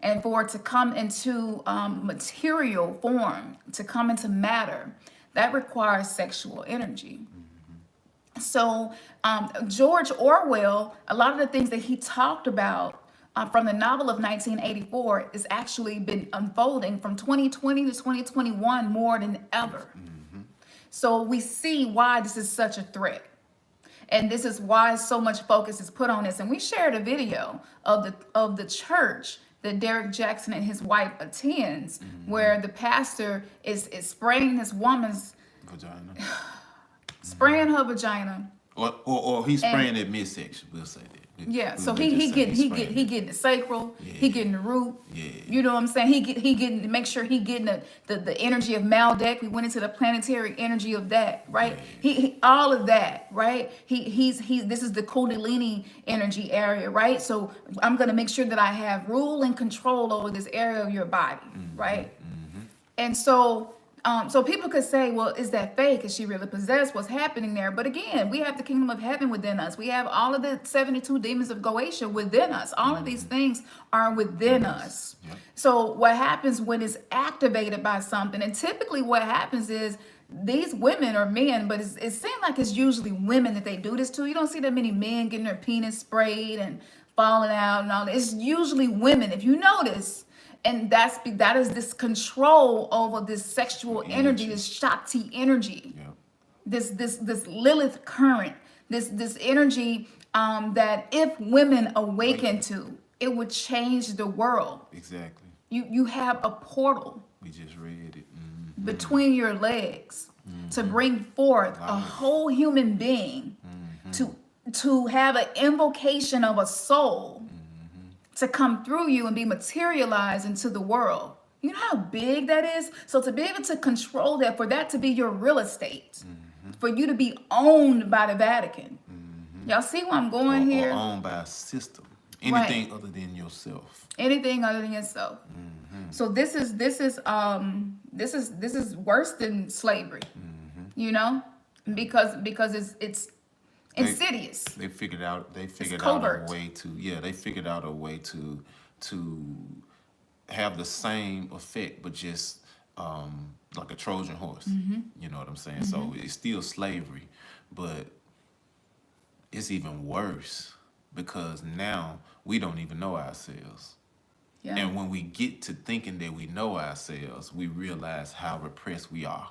And for it to come into material form, to come into matter, that requires sexual energy. So George Orwell, a lot of the things that he talked about from the novel of 1984 is actually been unfolding from 2020 to 2021 more than ever. So we see why this is such a threat. And this is why so much focus is put on this. And we shared a video of the church that Derek Jaxn and his wife attends, where the pastor is spraying this woman's Vagina. spraying her vagina. Or he's spraying at midsection, we'll say that. Yeah, We'll so just say he's he spraying getting the sacral, he getting the root. Yeah. You know what I'm saying? He getting to make sure he getting the energy of Maldek. We went into the planetary energy of that, right? Yeah. He all of that, right? He's this is the Kundalini energy area, right? So I'm gonna make sure that I have rule and control over this area of your body, right? And so so people could say, well, is that fake? Is she really possessed? What's happening there? But again, we have the kingdom of heaven within us. We have all of the 72 demons of Goetia within us. All of these things are within us. Yep. So what happens when it's activated by something? And typically what happens is these women or men, but it seems like it's usually women that they do this to. You don't see that many men getting their penis sprayed and falling out and all that. It's usually women, if you notice. And that is this control over this sexual energy, this Shakti energy, Yep. this Lilith current, this energy that if women awaken to, it would change the world. Exactly. You have a portal We just read it. between your legs to bring forth a whole human being, to have an invocation of a soul to come through you and be materialized into the world. You know how big that is? So to be able to control that, for that to be your real estate, for you to be owned by the Vatican. Y'all see where I'm going here? Or owned by a system. Anything other than yourself. Anything other than yourself. So this is worse than slavery. You know? Because it's insidious. They figured out a way to have the same effect, but just like a Trojan horse. You know what I'm saying? So it's still slavery, but it's even worse because now we don't even know ourselves. Yeah. And when we get to thinking that we know ourselves, we realize how repressed we are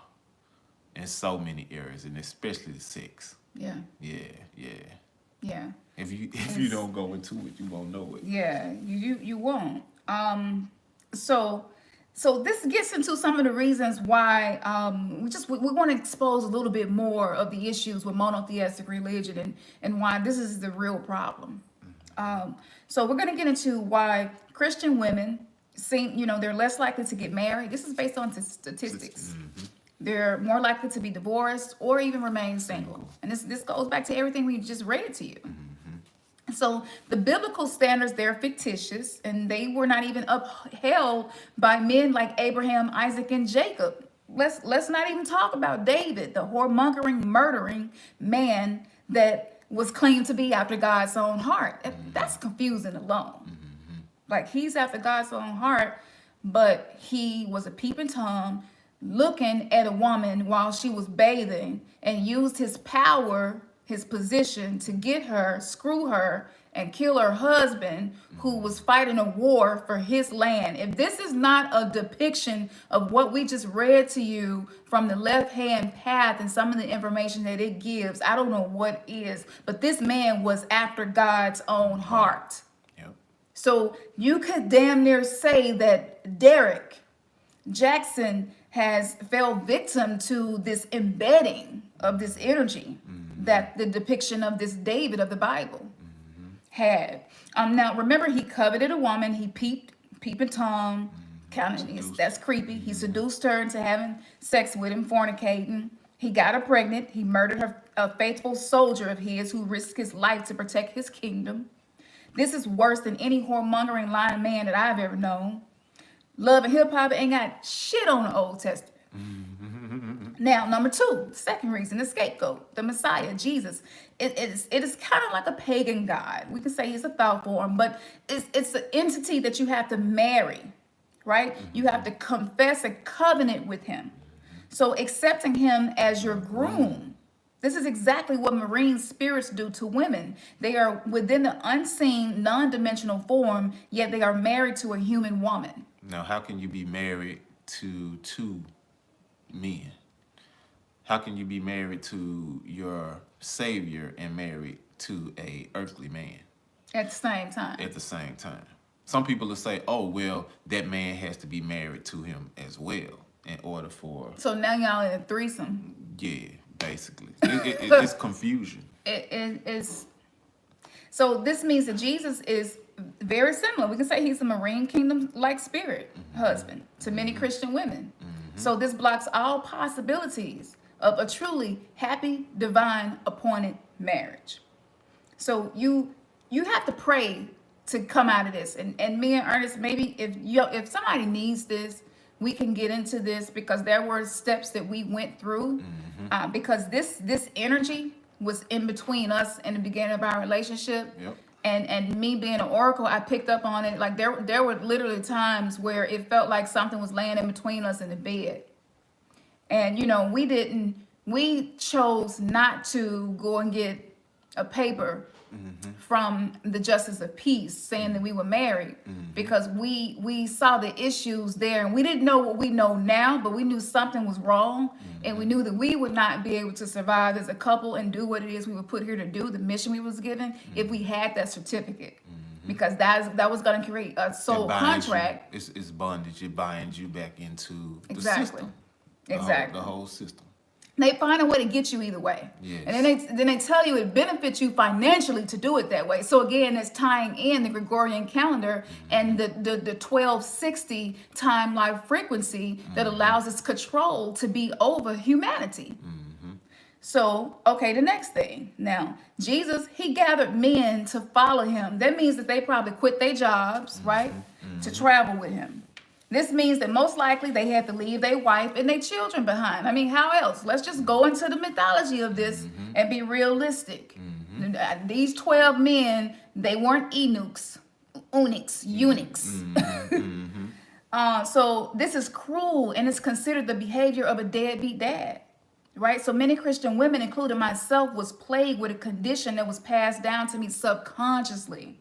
in so many areas, and especially sex. Yeah. If you don't go into it, you won't know it. Yeah, you won't. So this gets into some of the reasons why we want to expose a little bit more of the issues with monotheistic religion and why this is the real problem. So we're going to get into why Christian women they're less likely to get married. This is based on statistics. They're more likely to be divorced or even remain single. And this goes back to everything we just read to you. So the biblical standards, they're fictitious, and they were not even upheld by men like Abraham, Isaac, and Jacob. Let's not even talk about David, the whoremongering, murdering man that was claimed to be after God's own heart. That's confusing alone. Like, he's after God's own heart, but he was a peeping Tom, looking at a woman while she was bathing, and used his power, his position, to get her, screw her, and kill her husband, who was fighting a war for his land. If this is not a depiction of what we just read to you from the left-hand path and some of the information that it gives, I don't know what is. But this man was after God's own heart. Yep. So you could damn near say that Derek Jaxn has fell victim to this embedding of this energy that the depiction of this David of the Bible had. Now remember, he coveted a woman, he peeping Tom, that's creepy. He seduced her into having sex with him, fornicating. He got her pregnant. He murdered a faithful soldier of his who risked his life to protect his kingdom. This is worse than any whoremongering lying man that I've ever known. Love and hip hop ain't got shit on the Old Testament. Now, number two, the second reason, the scapegoat, the Messiah, Jesus. It is kind of like a pagan god. We can say he's a thought form, but it's an entity that you have to marry, right? You have to confess a covenant with him. So accepting him as your groom, This is exactly what marine spirits do to women. They are within the unseen, non-dimensional form, yet they are married to a human woman. Now, how can you be married to two men? How can you be married to your savior and married to a earthly man At the same time. at the same time? Some people will say, oh, well, that man has to be married to him as well in order for... So now y'all in a threesome. Yeah, basically. It's confusion. It is. So this means that Jesus is very similar. We can say he's a marine kingdom-like spirit husband to many Christian women. So this blocks all possibilities of a truly happy, divine, appointed marriage. So you have to pray to come out of this. And me and Ernest, maybe if somebody needs this, we can get into this, because there were steps that we went through, because this energy was in between us and the beginning of our relationship. Yep. And me being an oracle, I picked up on it. Like there were literally times where it felt like something was laying in between us in the bed. And we chose not to go and get a paper from the justice of peace saying that we were married, because we saw the issues there, and we didn't know what we know now, but we knew something was wrong, and we knew that we would not be able to survive as a couple and do what it is we were put here to do, the mission we was given, if we had that certificate. Because that was going to create a soul contract. It's bondage. It binds you back into the Exactly. system. Exactly. The whole system. They find a way to get you either way. Yes. And then they tell you it benefits you financially to do it that way. So again, it's tying in the Gregorian calendar and the 1260 time life frequency that allows its control to be over humanity. So, okay, the next thing. Now, Jesus, he gathered men to follow him. That means that they probably quit their jobs, right? To travel with him. This means that most likely they had to leave their wife and their children behind. I mean, how else? Let's just go into the mythology of this and be realistic. These 12 men, they weren't eunuchs. So this is cruel, and it's considered the behavior of a deadbeat dad. Right? So many Christian women, including myself, was plagued with a condition that was passed down to me subconsciously.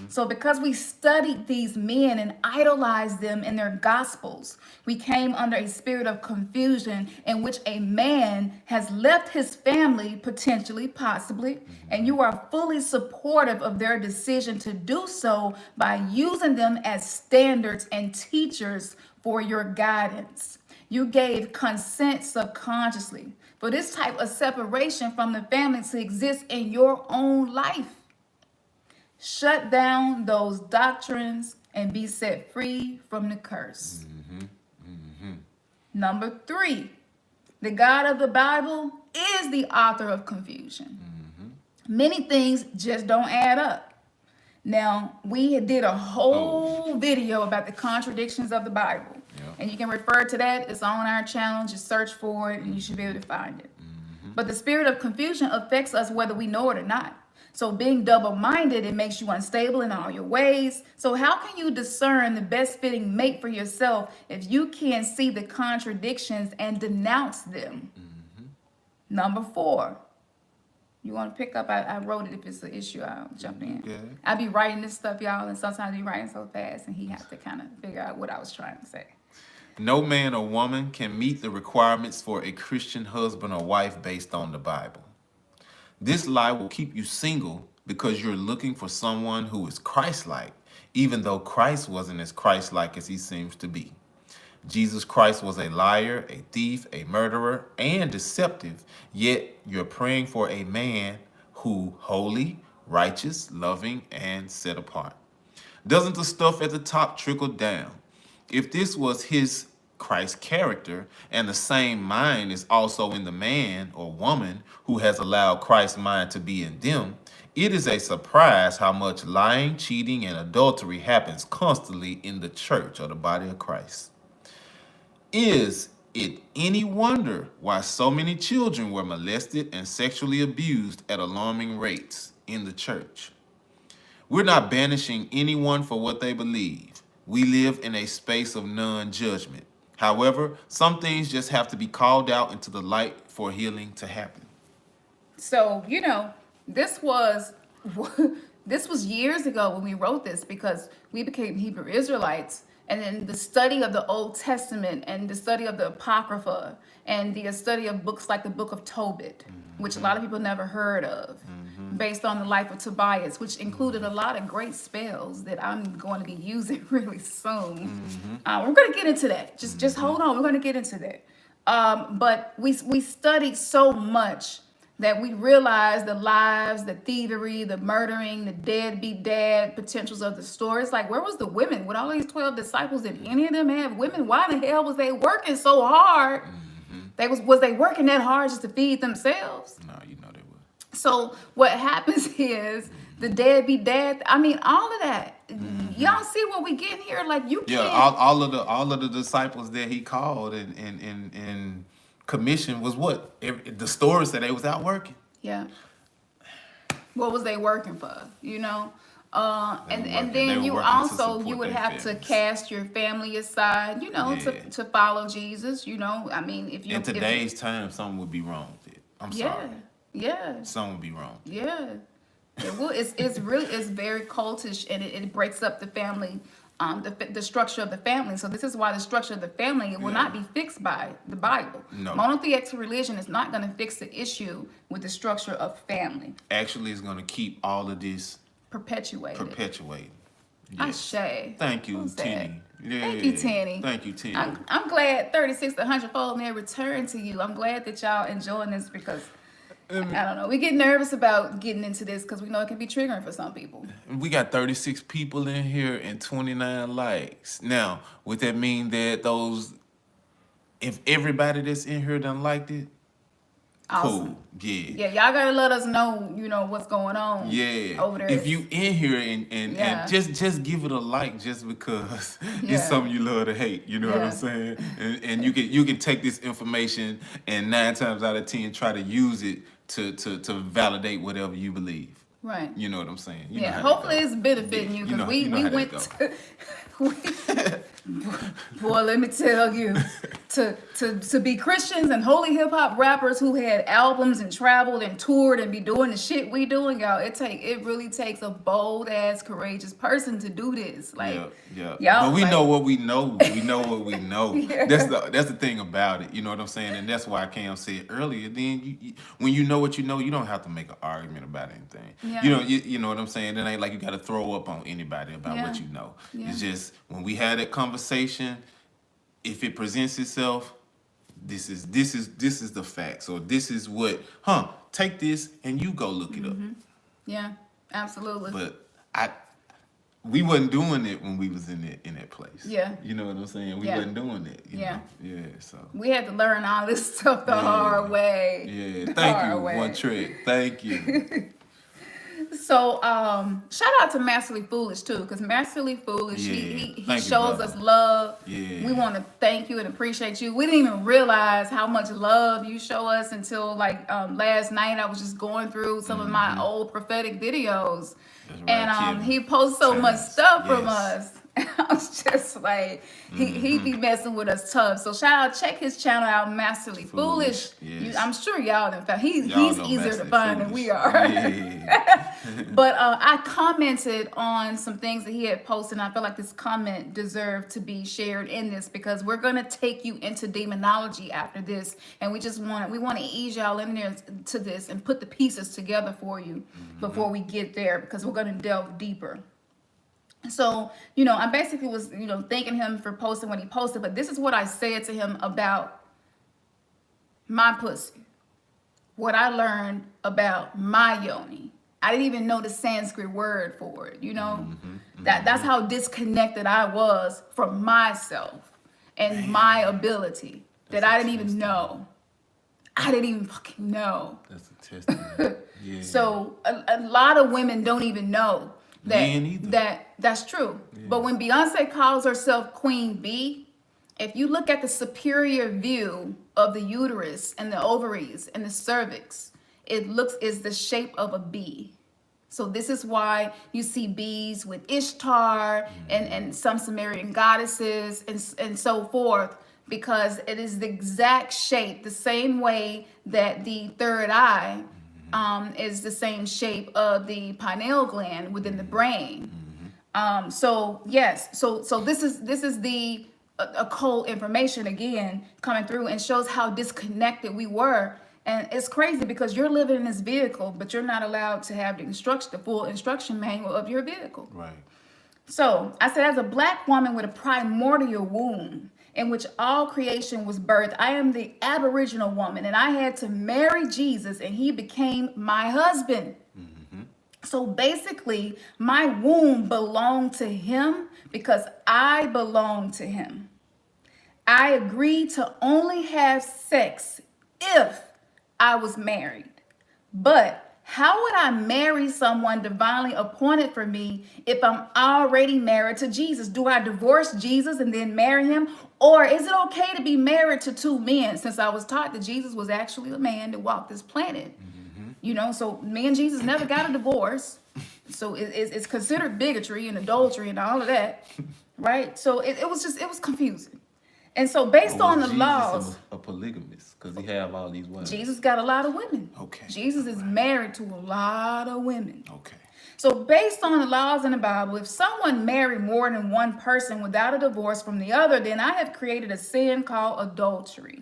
So because we studied these men and idolized them in their gospels, we came under a spirit of confusion in which a man has left his family, potentially, possibly, and you are fully supportive of their decision to do so by using them as standards and teachers for your guidance. You gave consent subconsciously for this type of separation from the family to exist in your own life. Shut down those doctrines and be set free from the curse. Number 3, the God of the Bible is the author of confusion. Many things just don't add up. Now, we did a whole video about the contradictions of the Bible. And you can refer to that. It's on our channel. Just search for it and you should be able to find it. But the spirit of confusion affects us whether we know it or not. So being double-minded, it makes you unstable in all your ways. So how can you discern the best fitting mate for yourself if you can't see the contradictions and denounce them? Number 4. You want to pick up? I wrote it. If it's an issue, I'll jump in. Okay. I be writing this stuff, y'all, and sometimes I be writing so fast, and he has to kind of figure out what I was trying to say. No man or woman can meet the requirements for a Christian husband or wife based on the Bible. This lie will keep you single because you're looking for someone who is Christ-like, even though Christ wasn't as Christ-like as he seems to be. Jesus Christ was a liar, a thief, a murderer, and deceptive, yet you're praying for a man who holy, righteous, loving, and set apart. Doesn't the stuff at the top trickle down? If this was his Christ character, and the same mind is also in the man or woman who has allowed Christ's mind to be in them, it is a surprise how much lying, cheating, and adultery happens constantly in the church or the body of Christ. Is it any wonder why so many children were molested and sexually abused at alarming rates in the church? We're not banishing anyone for what they believe. We live in a space of non-judgment. However, some things just have to be called out into the light for healing to happen. So, this was this was years ago when we wrote this, because we became Hebrew Israelites, and then the study of the Old Testament and the study of the Apocrypha and the study of books like the Book of Tobit, which a lot of people never heard of, based on the life of Tobias, which included a lot of great spells that I'm going to be using really soon. We're going to get into that. Just hold on. We're going to get into that. But we studied so much that we realized the lies, the thievery, the murdering, the deadbeat dad potentials of the story. It's like, where was the women? With all these 12 disciples, did any of them have women? Why in the hell was they working so hard? Was they working that hard just to feed themselves? No, you know they would. So what happens is the deadbeat dad, I mean, all of that. Y'all see what we getting here? Like, you can't. Yeah, all of the disciples that he called and commissioned was what? The stories that they was out working. Yeah. What was they working for? And then you would have to cast your family aside, to follow Jesus. I mean, if you in today's time, something would be wrong with it. I'm sorry. Yeah. Something would be wrong. Yeah. It's very cultish, and it breaks up the family. The structure of the family. So this is why the structure of the family will not be fixed by the Bible. No. Monotheistic religion is not going to fix the issue with the structure of family. Actually, it's going to keep all of this Perpetuated. Yes. Ashe. Thank you, Tenny. Yeah. Thank you, Tenny. Thank you, Tenny. I'm glad 36 to 100-fold may return to you. I'm glad that y'all enjoying this, because I don't know. We get nervous about getting into this because we know it can be triggering for some people. We got 36 people in here and 29 likes. Now, would that mean that if everybody that's in here done liked it? Awesome. Cool. Yeah. Yeah, y'all gotta let us know, what's going on. Yeah. Over there. If you in here and just give it a like, just because it's something you love to hate. You know what I'm saying? And you can take this information and 9 times out of 10 try to use it to validate whatever you believe. Right. You know what I'm saying? Hopefully it's benefiting you, because we went boy, let me tell you, to be Christians and holy hip hop rappers who had albums and traveled and toured and be doing the shit we doing, y'all, it really takes a bold ass courageous person to do this. Like, yeah. Y'all, but we know what we know. We know what we know. That's the thing about it. You know what I'm saying? And that's why Cam said earlier. Then when you know what you know, you don't have to make an argument about anything. Yeah. You know what I'm saying? It ain't like you got to throw up on anybody about what you know. Yeah. It's just when we had that conversation, if it presents itself, this is the facts, or this is what, take this and you go look it up. Yeah, absolutely. But we wasn't doing it when we was in that place. Yeah. You know what I'm saying? We wasn't doing it. You know? Yeah, so. We had to learn all this stuff the hard way. Yeah, thank you, One Trick. Thank you. So, shout out to Masterly Foolish too, because Masterly Foolish, he shows us love. Yeah. We want to thank you and appreciate you. We didn't even realize how much love you show us until last night. I was just going through some of my old prophetic videos, and he posts so much stuff from us. I was just like, he be messing with us tough. So check his channel out, Masterly Foolish. Yes. I'm sure y'all done found he's easier to find than we are. Yeah. But I commented on some things that he had posted, and I feel like this comment deserved to be shared in this, because we're gonna take you into demonology after this, and we want to ease y'all in there to this and put the pieces together for you before we get there, because we're gonna delve deeper. So, I basically was, thanking him for posting what he posted, but this is what I said to him about my pussy. What I learned about my yoni. I didn't even know the Sanskrit word for it, That's how disconnected I was from myself and my ability, that I didn't even know. I didn't even fucking know. That's a testimony. Yeah. So a lot of women don't even know that's true. Yeah. But when Beyonce calls herself Queen Bee, if you look at the superior view of the uterus and the ovaries and the cervix, is the shape of a bee. So this is why you see bees with Ishtar and some Sumerian goddesses and so forth, because it is the exact shape, the same way that the third eye is the same shape of the pineal gland within the brain. So yes, so this is the occult information again coming through and shows how disconnected we were. And it's crazy because you're living in this vehicle, but you're not allowed to have the full instruction manual of your vehicle. Right. So I said, as a black woman with a primordial womb in which all creation was birthed, I am the aboriginal woman, and I had to marry Jesus, and he became my husband. So basically, my womb belonged to him because I belonged to him. I agreed to only have sex if I was married. But how would I marry someone divinely appointed for me if I'm already married to Jesus? Do I divorce Jesus and then marry him? Or is it okay to be married to two men, since I was taught that Jesus was actually a man that walked this planet? You know, so me and Jesus never got a divorce. So it's considered bigotry and adultery and all of that, right? So it was confusing. And so based on the Jesus laws, a polygamist because he have all these wives. Jesus got a lot of women. Okay. Jesus is married to a lot of women. Okay. So based on the laws in the Bible, if someone married more than one person without a divorce from the other, then I have created a sin called adultery.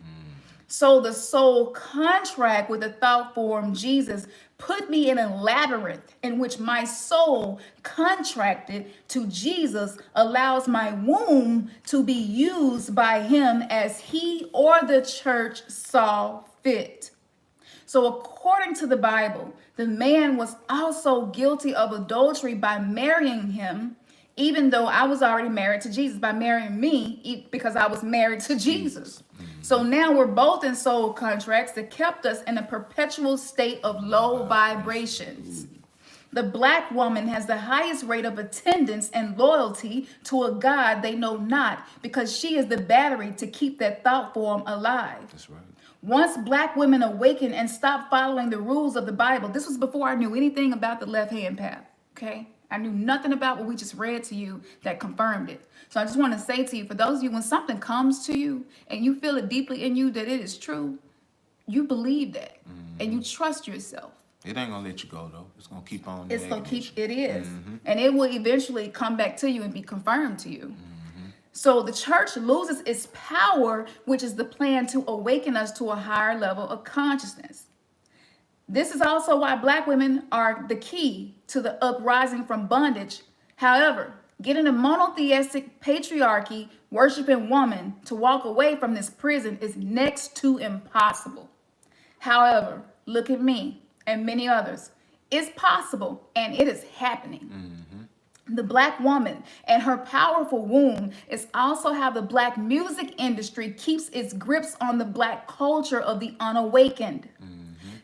So the soul contract with the thought form Jesus put me in a labyrinth in which my soul contracted to Jesus allows my womb to be used by him as he or the church saw fit. So according to the Bible, the man was also guilty of adultery by marrying him, even though I was already married to Jesus, by marrying me because I was married to Jesus. So now we're both in soul contracts that kept us in a perpetual state of low vibrations. The black woman has the highest rate of attendance and loyalty to a God they know not, because she is the battery to keep that thought form alive. That's right. Once black women awaken and stop following the rules of the Bible, this was before I knew anything about the left-hand path, okay? I knew nothing about what we just read to you that confirmed it. So I just want to say to you, for those of you, when something comes to you and you feel it deeply in you that it is true, you believe that and you trust yourself. It ain't gonna let you go though. It's gonna keep on. It's gonna keep. It is, and it will eventually come back to you and be confirmed to you. So the church loses its power, which is the plan to awaken us to a higher level of consciousness. This is also why black women are the key to the uprising from bondage. However, getting a monotheistic patriarchy worshiping woman to walk away from this prison is next to impossible. However, look at me and many others. It's possible, and it is happening. The black woman and her powerful womb is also how the black music industry keeps its grips on the black culture of the unawakened.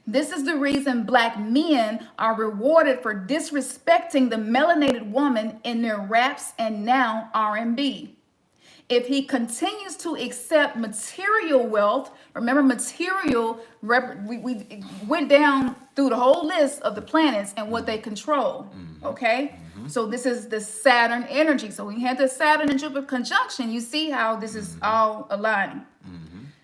This is the reason black men are rewarded for disrespecting the melanated woman in their raps and now R&B. If he continues to accept material wealth, remember material, we went down through the whole list of the planets and what they control, okay? So this is the Saturn energy. So we had the Saturn and Jupiter conjunction. You see how this is all aligning.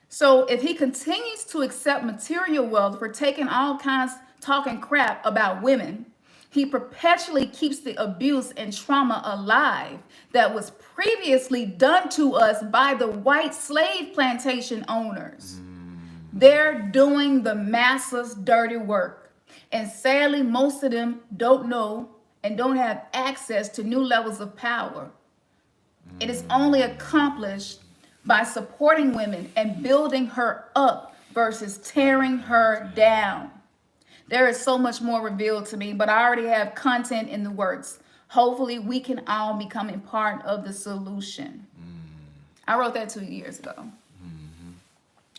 So if he continues to accept material wealth for taking all kinds, talking crap about women, he perpetually keeps the abuse and trauma alive that was previously done to us by the white slave plantation owners. They're doing the masses' dirty work. And sadly, most of them don't know and don't have access to new levels of power. It is only accomplished by supporting women and building her up versus tearing her down. There is so much more revealed to me, but I already have content in the works. Hopefully we can all become a part of the solution. I wrote that 2 years ago.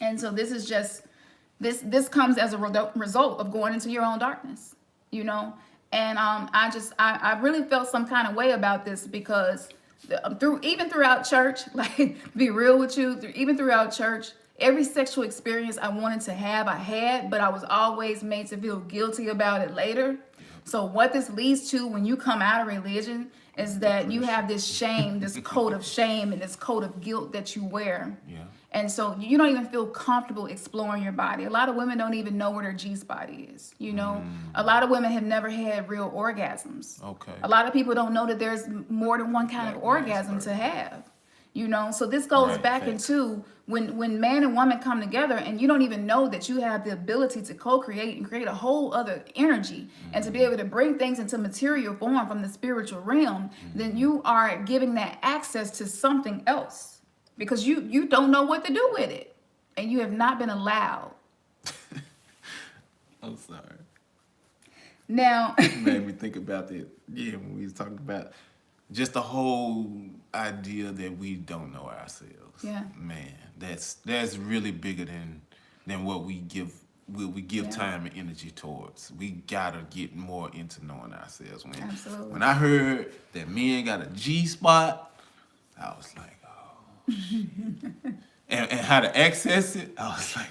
And so this is just, this comes as a result of going into your own darkness, you know? And I really felt some kind of way about this because even throughout church, like be real with you, even throughout church, every sexual experience I wanted to have, I had, but I was always made to feel guilty about it later. So what this leads to when you come out of religion is that you have this shame, this coat of shame and this coat of guilt that you wear. Yeah. And so you don't even feel comfortable exploring your body. A lot of women don't even know where their G-spot is, you know? A lot of women have never had real orgasms. Okay. A lot of people don't know that there's more than one kind of orgasm to have, you know? So this goes back into when man and woman come together and you don't even know that you have the ability to co-create and create a whole other energy and to be able to bring things into material form from the spiritual realm, then you are giving that access to something else. Because you don't know what to do with it. And you have not been allowed. I'm sorry. Now. It made me think about that. Yeah, when we was talking about just the whole idea that we don't know ourselves. Yeah. Man, that's really bigger than what we give time and energy towards. We gotta get more into knowing ourselves. Absolutely. When I heard that men got a G-spot, I was like, and how to access it, I was like,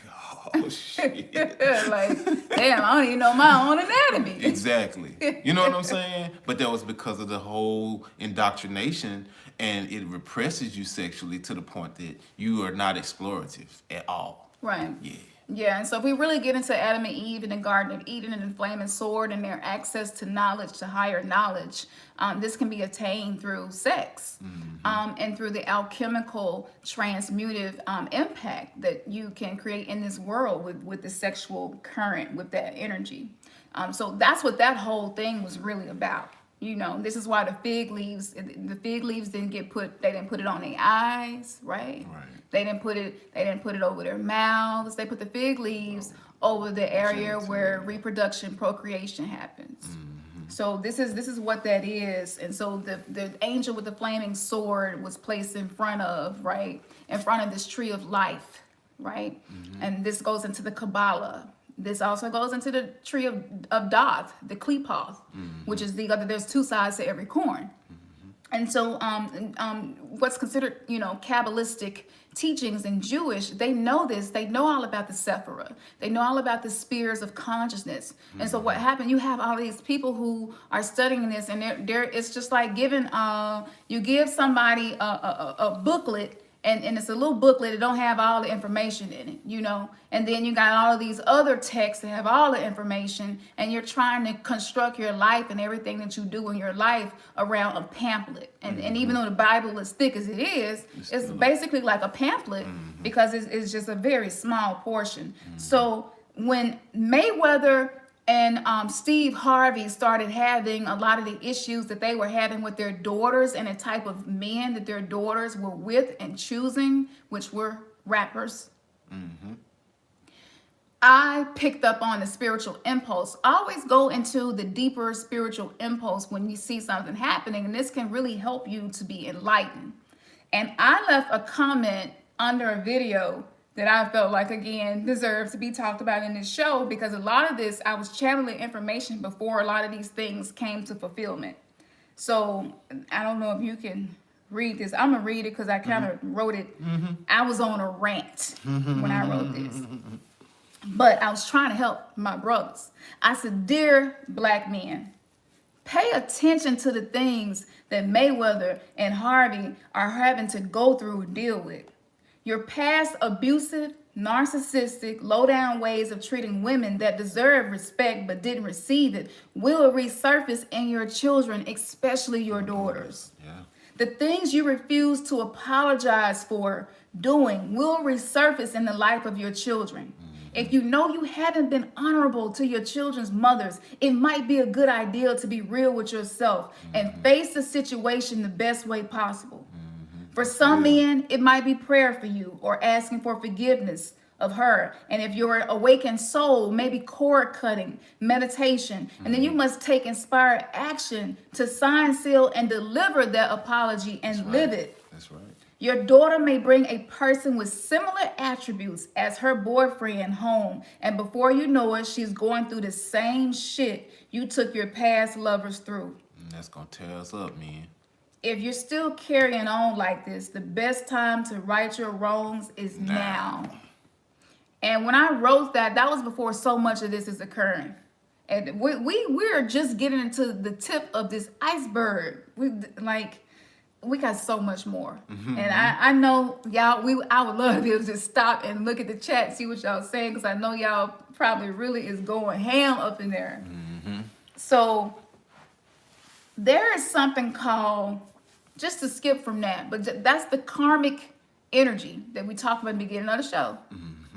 oh shit. Like, damn, I don't even know my own anatomy. Exactly. You know what I'm saying? But that was because of the whole indoctrination, and it represses you sexually to the point that you are not explorative at all. Right. Yeah. Yeah, and so if we really get into Adam and Eve in the Garden of Eden and the flaming sword and their access to knowledge, to higher knowledge, this can be attained through sex and through the alchemical transmutive impact that you can create in this world with the sexual current, with that energy. So that's what that whole thing was really about. You know, this is why the fig leaves didn't get put, they didn't put it on their eyes, right? Right. They didn't put it over their mouths. They put the fig leaves over the area where reproduction, procreation happens. So this is what that is. And so the angel with the flaming sword was placed in front of this tree of life, right? And this goes into the Kabbalah. This also goes into the tree of Doth, the Klepoth, which is the other. There's two sides to every coin. And so what's considered, Kabbalistic teachings in Jewish, they know this. They know all about the Sephirah. They know all about the spheres of consciousness. And so what happened, you have all these people who are studying this, and it's just like giving, you give somebody a booklet, and it's a little booklet that don't have all the information in it, and then you got all of these other texts that have all the information, and you're trying to construct your life and everything that you do in your life around a pamphlet. And even though the Bible is thick as it is, it's basically like a pamphlet because it's just a very small portion. So when Mayweather and Steve Harvey started having a lot of the issues that they were having with their daughters and the type of men that their daughters were with and choosing, which were rappers. I picked up on the spiritual impulse. Always go into the deeper spiritual impulse when you see something happening, and this can really help you to be enlightened. And I left a comment under a video that I felt like, again, deserves to be talked about in this show, because a lot of this, I was channeling information before a lot of these things came to fulfillment. So I don't know if you can read this. I'm going to read it because I kind of wrote it. I was on a rant when I wrote this. But I was trying to help my brothers. I said, dear black men, pay attention to the things that Mayweather and Harvey are having to go through and deal with. Your past abusive, narcissistic, low-down ways of treating women that deserve respect but didn't receive it will resurface in your children, especially your daughters. Yeah. The things you refuse to apologize for doing will resurface in the life of your children. If you know you haven't been honorable to your children's mothers, it might be a good idea to be real with yourself and face the situation the best way possible. For some men, it might be prayer for you or asking for forgiveness of her. And if you're an awakened soul, maybe cord cutting, meditation. And then you must take inspired action to sign, seal, and deliver that apology and live it. That's right. Your daughter may bring a person with similar attributes as her boyfriend home. And before you know it, she's going through the same shit you took your past lovers through. And that's going to tear us up, man. If you're still carrying on like this, the best time to right your wrongs is now. And when I wrote that was before so much of this is occurring. And we're just getting into the tip of this iceberg. We got so much more. And I know y'all, I would love to be able to just stop and look at the chat, see what y'all saying, because I know y'all probably really is going ham up in there. So there is something called, just to skip from that, but that's the karmic energy that we talked about at the beginning of the show,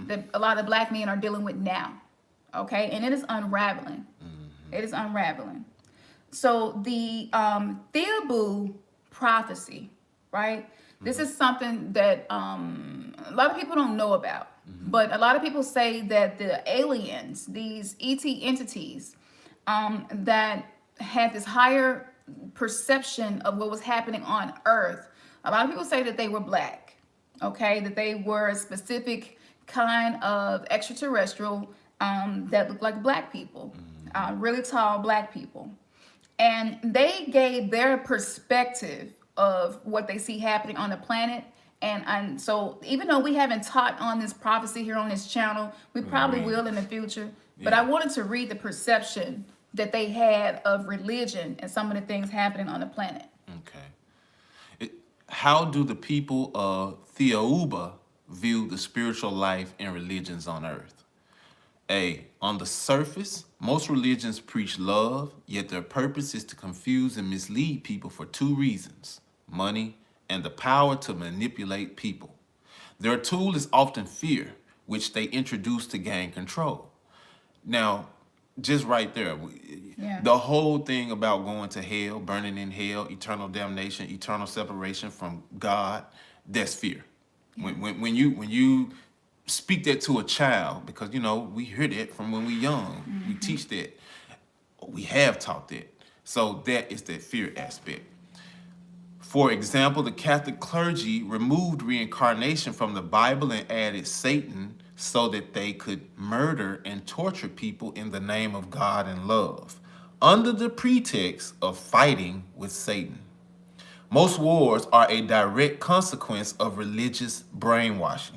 that a lot of black men are dealing with now. Okay, and it is unraveling. It is unraveling. So the Theabu prophecy, right? This is something that a lot of people don't know about. But a lot of people say that the aliens, these ET entities, that had this higher perception of what was happening on Earth, a lot of people say that they were black, okay? That they were a specific kind of extraterrestrial that looked like black people, really tall black people. And they gave their perspective of what they see happening on the planet. And so even though we haven't taught on this prophecy here on this channel, we probably will in the future. But I wanted to read the perception that they had of religion and some of the things happening on the planet. Okay. How do the people of Theauba view the spiritual life and religions on earth? A, on the surface, most religions preach love, yet their purpose is to confuse and mislead people for two reasons: money and the power to manipulate people. Their tool is often fear, which they introduce to gain control. Now, just right there, the whole thing about going to hell, burning in hell, eternal damnation, eternal separation from God, that's fear. When you speak that to a child, because we hear that from when we're young, we teach that, we have taught that. So that is that fear aspect. For example, the Catholic clergy removed reincarnation from the Bible and added Satan so that they could murder and torture people in the name of God and love, under the pretext of fighting with Satan. Most wars are a direct consequence of religious brainwashing.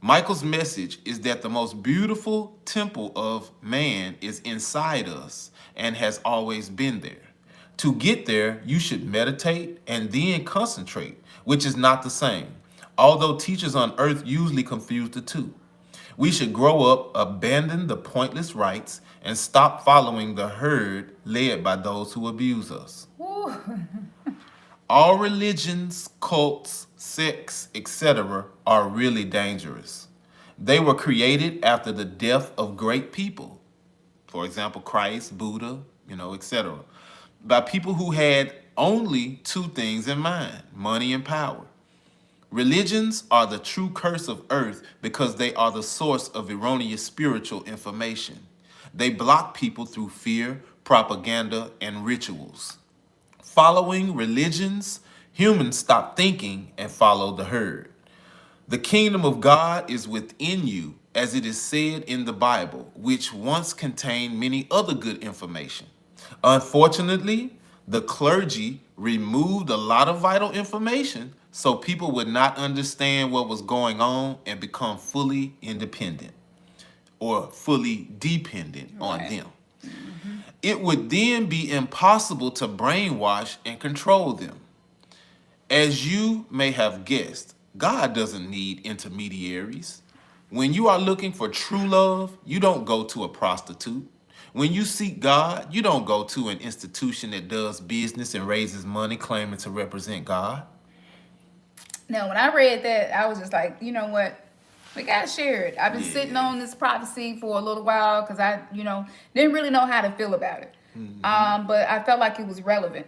Michael's message is that the most beautiful temple of man is inside us and has always been there. To get there, you should meditate and then concentrate, which is not the same, although teachers on earth usually confuse the two. We should grow up, abandon the pointless rites, and stop following the herd led by those who abuse us. All religions, cults, sects, etc. are really dangerous. They were created after the death of great people. For example, Christ, Buddha, etc. By people who had only two things in mind: money and power. Religions are the true curse of earth because they are the source of erroneous spiritual information. They block people through fear, propaganda, and rituals. Following religions, humans stop thinking and follow the herd. The kingdom of God is within you, as it is said in the Bible, which once contained many other good information. Unfortunately, the clergy removed a lot of vital information so people would not understand what was going on and become fully independent or fully dependent on them. It would then be impossible to brainwash and control them. As you may have guessed, God doesn't need intermediaries. When you are looking for true love, you don't go to a prostitute. When you seek God, you don't go to an institution that does business and raises money claiming to represent God. Now, when I read that, I was just like, you know what? We gotta share it. I've been sitting on this prophecy for a little while because I, didn't really know how to feel about it. But I felt like it was relevant.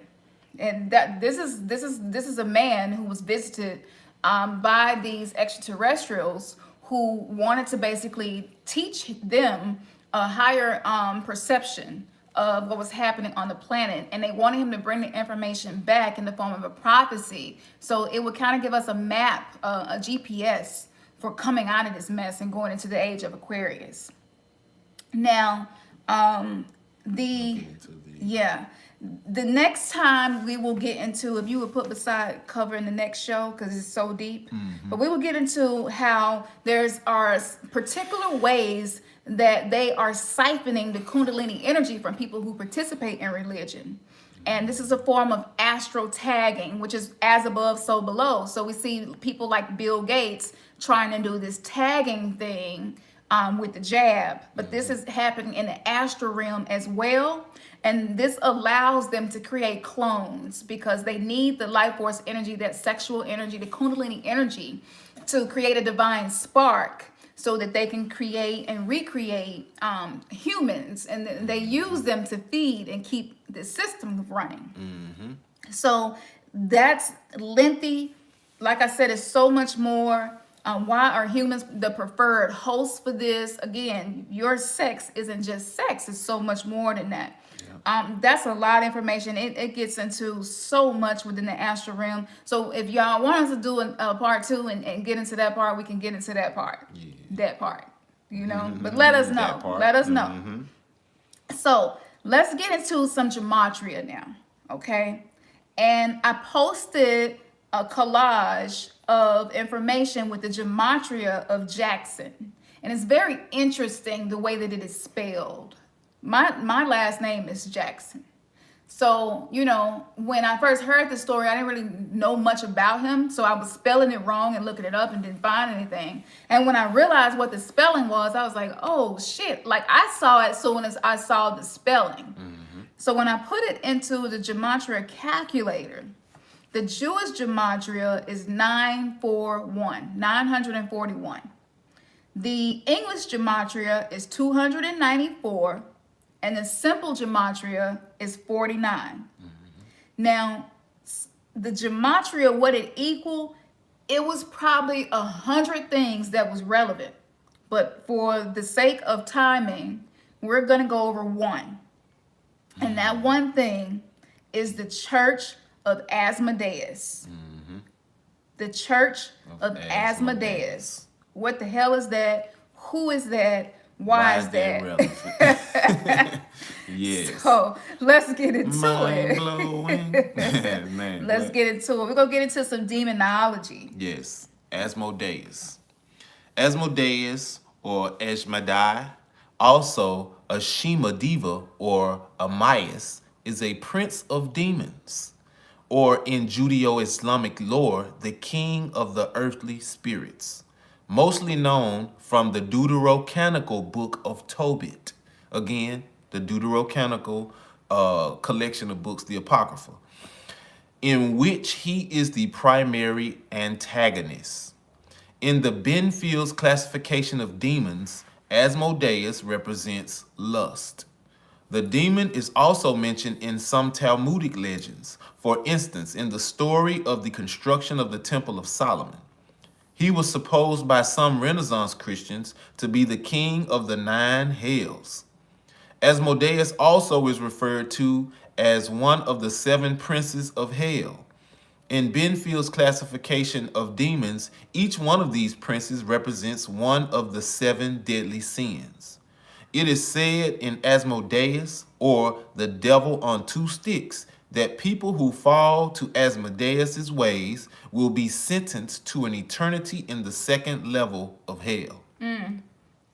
And that this is a man who was visited by these extraterrestrials who wanted to basically teach them a higher perception of what was happening on the planet, and they wanted him to bring the information back in the form of a prophecy, so it would kind of give us a map, a GPS for coming out of this mess and going into the age of Aquarius. Now, the next time we will get into, if you would put beside cover in the next show because it's so deep, but we will get into how are particular ways that they are siphoning the Kundalini energy from people who participate in religion. And this is a form of astral tagging, which is as above, so below. So we see people like Bill Gates trying to do this tagging thing with the jab. But this is happening in the astral realm as well. And this allows them to create clones because they need the life force energy, that sexual energy, the Kundalini energy, to create a divine spark so that they can create and recreate humans. And they use them to feed and keep the system running. So that's lengthy. Like I said, it's so much more. Why are humans the preferred host for this? Again, your sex isn't just sex. It's so much more than that. That's a lot of information. It gets into so much within the astral realm. So if y'all want us to do a part 2 and get into that part, we can get into that part. Yeah. That part, you know. But let us know. Let us know. So let's get into some gematria now, okay? And I posted a collage of information with the gematria of Jaxn. And it's very interesting the way that it is spelled. My last name is Jaxn. So, you know, when I first heard the story, I didn't really know much about him. So I was spelling it wrong and looking it up and didn't find anything. And when I realized what the spelling was, I was like, oh shit. Like I saw it soon as I saw the spelling. So when I put it into the gematria calculator, the Jewish gematria is 941. The English gematria is 294. And the simple gematria is 49. Now, the gematria, what it equal, it was probably 100 things that was relevant. But for the sake of timing, we're going to go over one. And that one thing is the Church of Asmodeus. The Church of Asmodeus. What the hell is that? Who is that? Why is that relevant? Yes. So let's get into Mind it. blowing. Man, Let's get into it. We're going to get into some demonology. Yes. Asmodeus. Asmodeus or Asmodai, also a Shema Diva or Amias, is a prince of demons, or in Judeo-Islamic lore, the king of the earthly spirits. Mostly known from the Deuterocanonical book of Tobit. Again, the Deuterocanonical collection of books, the Apocrypha, in which he is the primary antagonist. In the Benfield's classification of demons, Asmodeus represents lust. The demon is also mentioned in some Talmudic legends, for instance, in the story of the construction of the Temple of Solomon. He was supposed by some Renaissance Christians to be the king of the 9 hells. Asmodeus also is referred to as one of the 7 princes of hell. In Benfield's classification of demons, each one of these princes represents one of the 7 deadly sins. It is said in Asmodeus, or the devil on 2 sticks, that people who fall to Asmodeus's ways will be sentenced to an eternity in the 2nd level of hell.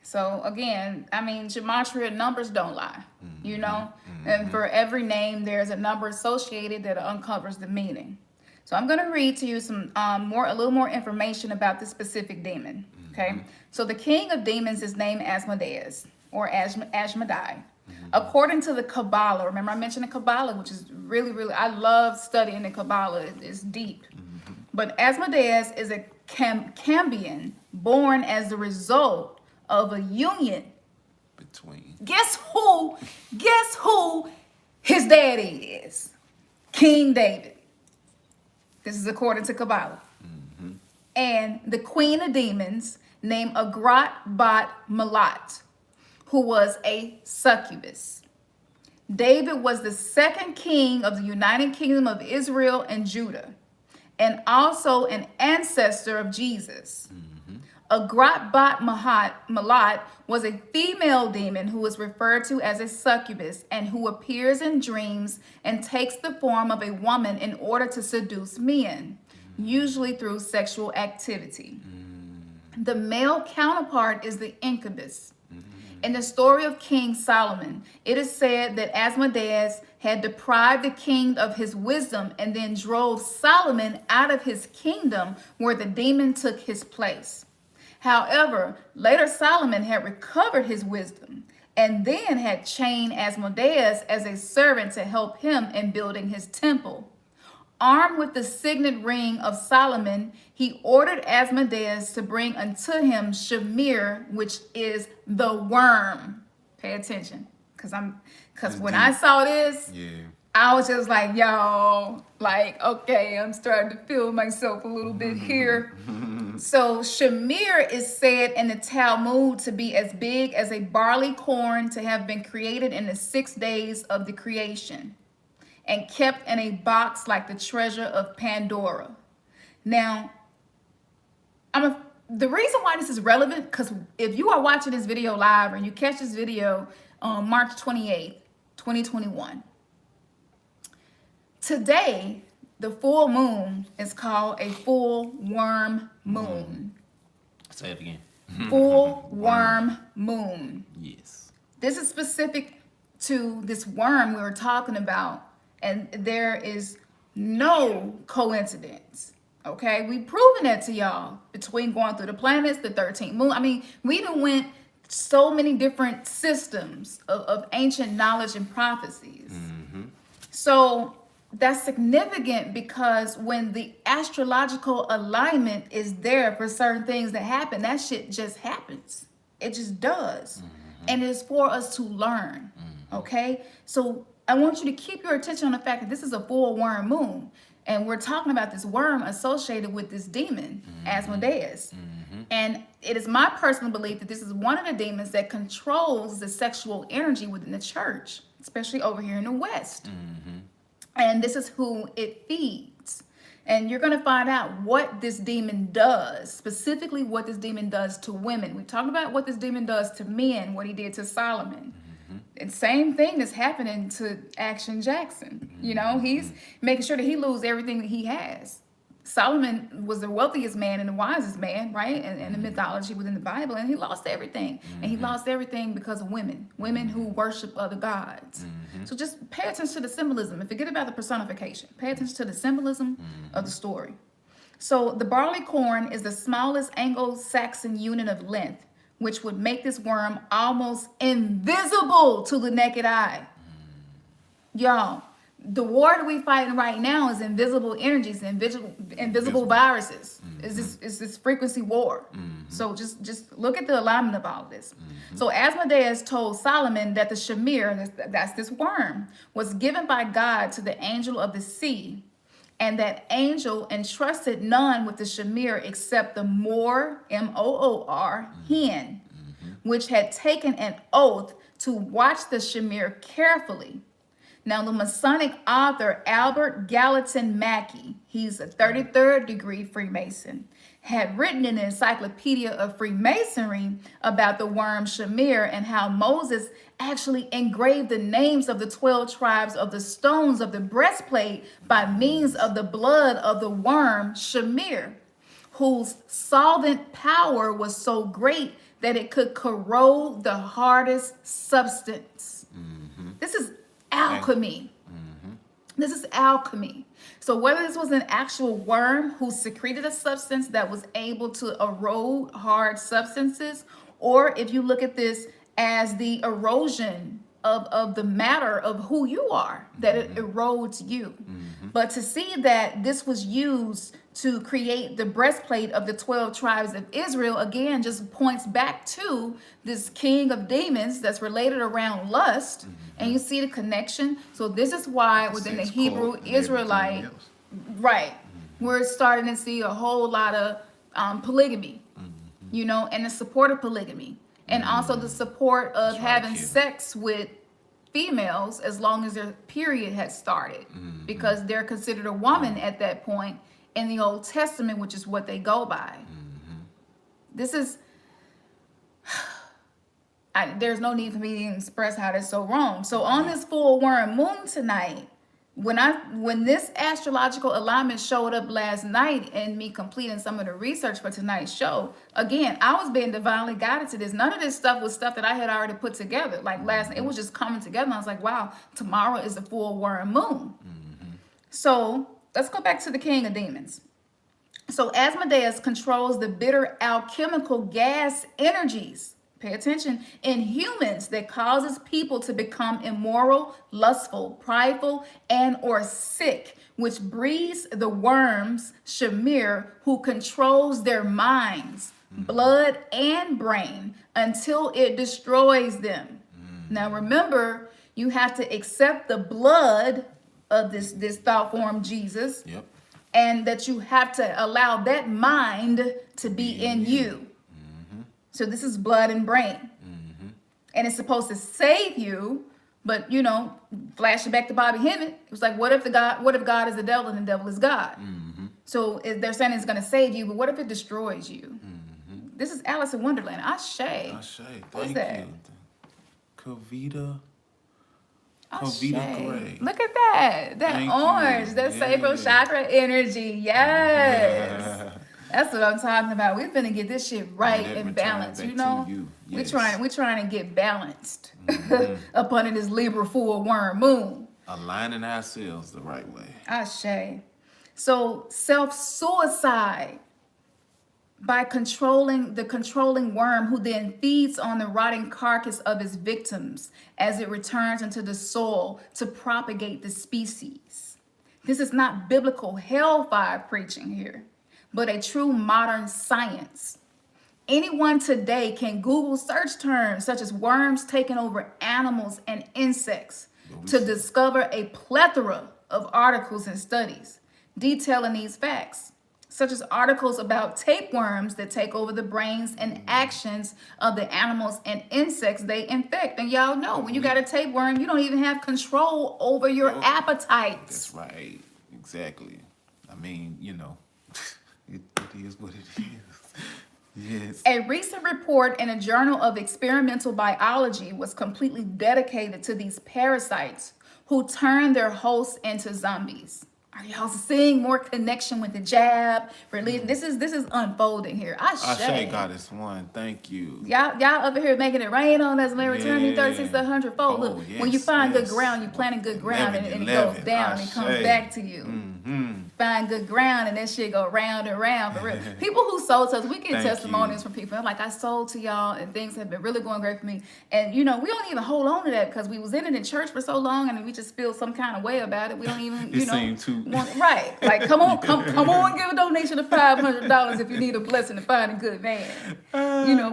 So again, I mean, gematria numbers don't lie, you know? And for every name, there's a number associated that uncovers the meaning. So I'm going to read to you some a little more information about this specific demon, okay? So the king of demons is named Asmodeus, or Asmodai. According to the Kabbalah, remember I mentioned the Kabbalah, which is really, I love studying the Kabbalah. It's deep. But Asmodeus is a Cambian born as the result of a union. Between. Guess who his daddy is? King David. This is according to Kabbalah. And the queen of demons named Agrat Bat Malat, who was a succubus. David was the 2nd king of the United Kingdom of Israel and Judah, and also an ancestor of Jesus. Agrat Bat Malat was a female demon who is referred to as a succubus and who appears in dreams and takes the form of a woman in order to seduce men, usually through sexual activity. The male counterpart is the incubus. In the story of King Solomon, it is said that Asmodeus had deprived the king of his wisdom and then drove Solomon out of his kingdom where the demon took his place. However, later Solomon had recovered his wisdom and then had chained Asmodeus as a servant to help him in building his temple. Armed with the signet ring of Solomon, he ordered Asmodeus to bring unto him Shamir, which is the worm. Pay attention, because when I saw this, I was just like, yo, like, okay, I'm starting to feel myself a little bit here. So Shamir is said in the Talmud to be as big as a barley corn, to have been created in the 6 days of the creation and kept in a box like the treasure of Pandora. Now, the reason why this is relevant, because if you are watching this video live or you catch this video on March 28th, 2021, today, the full moon is called a full worm moon. Say it again. Full worm moon. Yes. This is specific to this worm we were talking about, and there is no coincidence. Okay, we've proven that to y'all between going through the planets, the 13th moon. I mean, we done went so many different systems of ancient knowledge and prophecies. So that's significant, because when the astrological alignment is there for certain things that happen, that shit just happens. It just does. And it's for us to learn. Okay, so I want you to keep your attention on the fact that this is a full worm moon. And we're talking about this worm associated with this demon, Asmodeus. And it is my personal belief that this is one of the demons that controls the sexual energy within the church, especially over here in the West. And this is who it feeds. And you're going to find out what this demon does, specifically what this demon does to women. We talked about what this demon does to men, what he did to Solomon. And same thing is happening to Jaxn. You know, he's making sure that he loses everything that he has. Solomon was the wealthiest man and the wisest man, right? And the mythology within the Bible, and he lost everything. And he lost everything because of women who worship other gods. So just pay attention to the symbolism and forget about the personification. Pay attention to the symbolism of the story. So the barley corn is the smallest Anglo-Saxon unit of length, which would make this worm almost invisible to the naked eye. Y'all, the war that we fighting right now is invisible energies, invisible viruses. It's this frequency war. So just look at the alignment of all of this. So Asmodeus told Solomon that the Shamir, that's this worm, was given by God to the angel of the sea, and that angel entrusted none with the Shamir except the Moor, M-O-O-R, hen, which had taken an oath to watch the Shamir carefully. Now, the Masonic author Albert Gallatin Mackey, he's a 33rd degree Freemason, had written in the Encyclopedia of Freemasonry about the worm Shamir and how Moses actually engraved the names of the 12 tribes of the stones of the breastplate by means of the blood of the worm Shamir, whose solvent power was so great that it could corrode the hardest substance. This is alchemy. This is alchemy. So whether this was an actual worm who secreted a substance that was able to erode hard substances, or if you look at this as the erosion of the matter of who you are, that it erodes you. But to see that this was used to create the breastplate of the 12 tribes of Israel, again, just points back to this king of demons that's related around lust. And you see the connection. So this is why within the Hebrew Israelite, right, we're starting to see a whole lot of polygamy, you know, and the support of polygamy. And also the support of having sex with females as long as their period has started, because they're considered a woman at that point in the Old Testament, which is what they go by. This is, there's no need for me to express how that's so wrong. So on this full worm moon tonight, when this astrological alignment showed up last night and me completing some of the research for tonight's show, again, I was being divinely guided to this. None of this stuff was stuff that I had already put together. Like last night, it was just coming together. And I was like, wow, tomorrow is the full worm moon. So let's go back to the king of demons. So Asmodeus controls the bitter alchemical gas energies, pay attention, in humans that causes people to become immoral, lustful, prideful, and or sick, which breeds the worms, Shamir, who controls their minds, blood, and brain until it destroys them. Now remember, you have to accept the blood of this thought form, Jesus. Yep. And that you have to allow that mind to be in you. So this is blood and brain. And it's supposed to save you, but flashing back to Bobby Hemmett, it was like, what if God is the devil and the devil is God? So they're saying it's going to save you, but what if it destroys you? This is Alice in Wonderland. Ashe. What's that? You. Kavita. Ashe. Kavita Gray. Look at that. That Thank orange. you. That sacral chakra energy. Yes. That's what I'm talking about. We're finna get this shit right and balanced. Yes. We're trying to get balanced up under this Libra full worm moon. Aligning ourselves the right way. Ashe. So self-suicide by controlling the controlling worm, who then feeds on the rotting carcass of its victims as it returns into the soil to propagate the species. This is not biblical hellfire preaching here, but a true modern science. Anyone today can Google search terms such as worms taking over animals and insects to discover a plethora of articles and studies detailing these facts, such as articles about tapeworms that take over the brains and actions of the animals and insects they infect. And y'all know, when you got a tapeworm, you don't even have control over your appetites. That's right. Exactly. I mean, it is what it is. Yes. A recent report in a journal of experimental biology was completely dedicated to these parasites who turn their hosts into zombies. Are y'all seeing more connection with the jab, religion? This is unfolding here. Ashe, Goddess One. Thank you. Y'all over here making it rain on us. May return me 36 to 100 fold. Look, when you find good ground, you plant in good ground, and it goes down and comes back to you. Find good ground, and that shit go round and round for real. People who sold to us, we get testimonies from people. I'm like, I sold to y'all, and things have been really going great for me. And we don't even hold on to that because we was in it in church for so long, and we just feel some kind of way about it. We don't even, right? Like, come on, give a donation of $500 if you need a blessing to find a good man.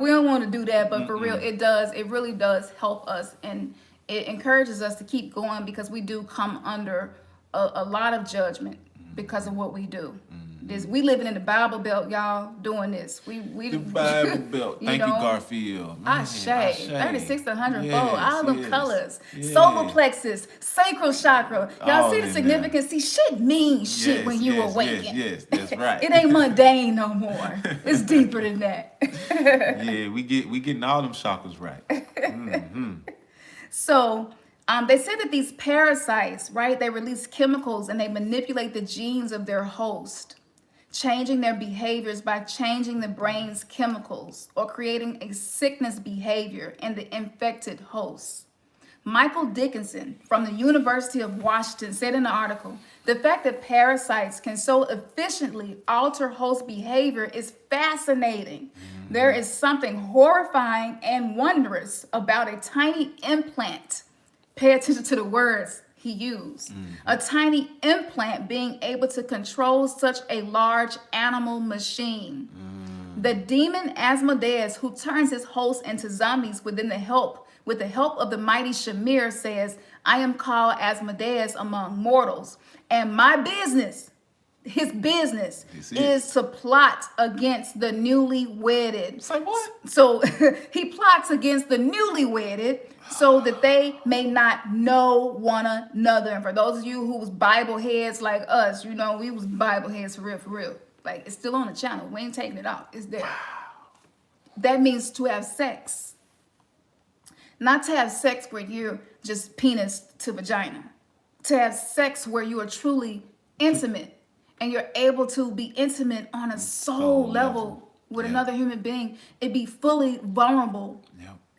We don't want to do that, but for real, it really does help us, and it encourages us to keep going because we do come under a lot of judgment because of what we do. We living in the Bible Belt, y'all, doing this. The Bible Belt. Thank you, Garfield. Ashe. 36 to 100 fold. All them colors. Solar plexus, sacral chakra. Y'all see the significance? See, shit means shit when you awaken. Yes, that's right. It ain't mundane no more. It's deeper than that. Yeah, we getting all them chakras right. So they said that these parasites, right, they release chemicals and they manipulate the genes of their host, changing their behaviors by changing the brain's chemicals or creating a sickness behavior in the infected host. Michael Dickinson from the University of Washington said in the article, the fact that parasites can so efficiently alter host behavior is fascinating. There is something horrifying and wondrous about a tiny implant. Pay attention to the words he used. A tiny implant being able to control such a large animal machine. The demon Asmodeus, who turns his host into zombies with the help of the mighty Shamir, says, I am called Asmodeus among mortals, and my business, his business, is to plot against the newly wedded. Say what? So he plots against the newly wedded so that they may not know one another. And for those of you who was Bible heads like us, we was Bible heads for real. Like, it's still on the channel. We ain't taking it off. It's there. Wow. That means to have sex. Not to have sex where you're just penis to vagina. to have sex where you are truly intimate and you're able to be intimate on a soul level with another human being, and be fully vulnerable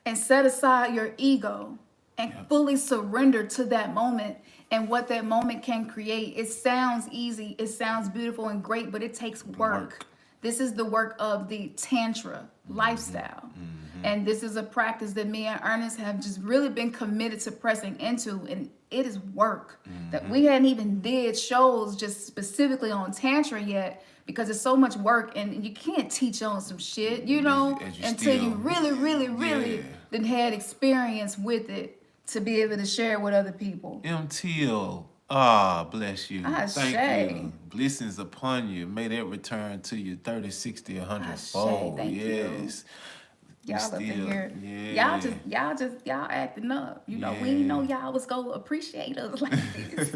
and set aside your ego and fully surrender to that moment and what that moment can create. It sounds easy, it sounds beautiful and great, but it takes work. This is the work of the Tantra lifestyle. And this is a practice that me and Ernest have just really been committed to pressing into. And it is work that we hadn't even did shows just specifically on Tantra yet, because it's so much work and you can't teach on some shit, you know, until you really then had experience with it to be able to share with other people. Until, bless you. Thank you. Blessings upon you. May that return to you 30, 60, 100 fold. Yes. Y'all up in here. Y'all acting up. You know, we didn't know y'all was gonna appreciate us like this.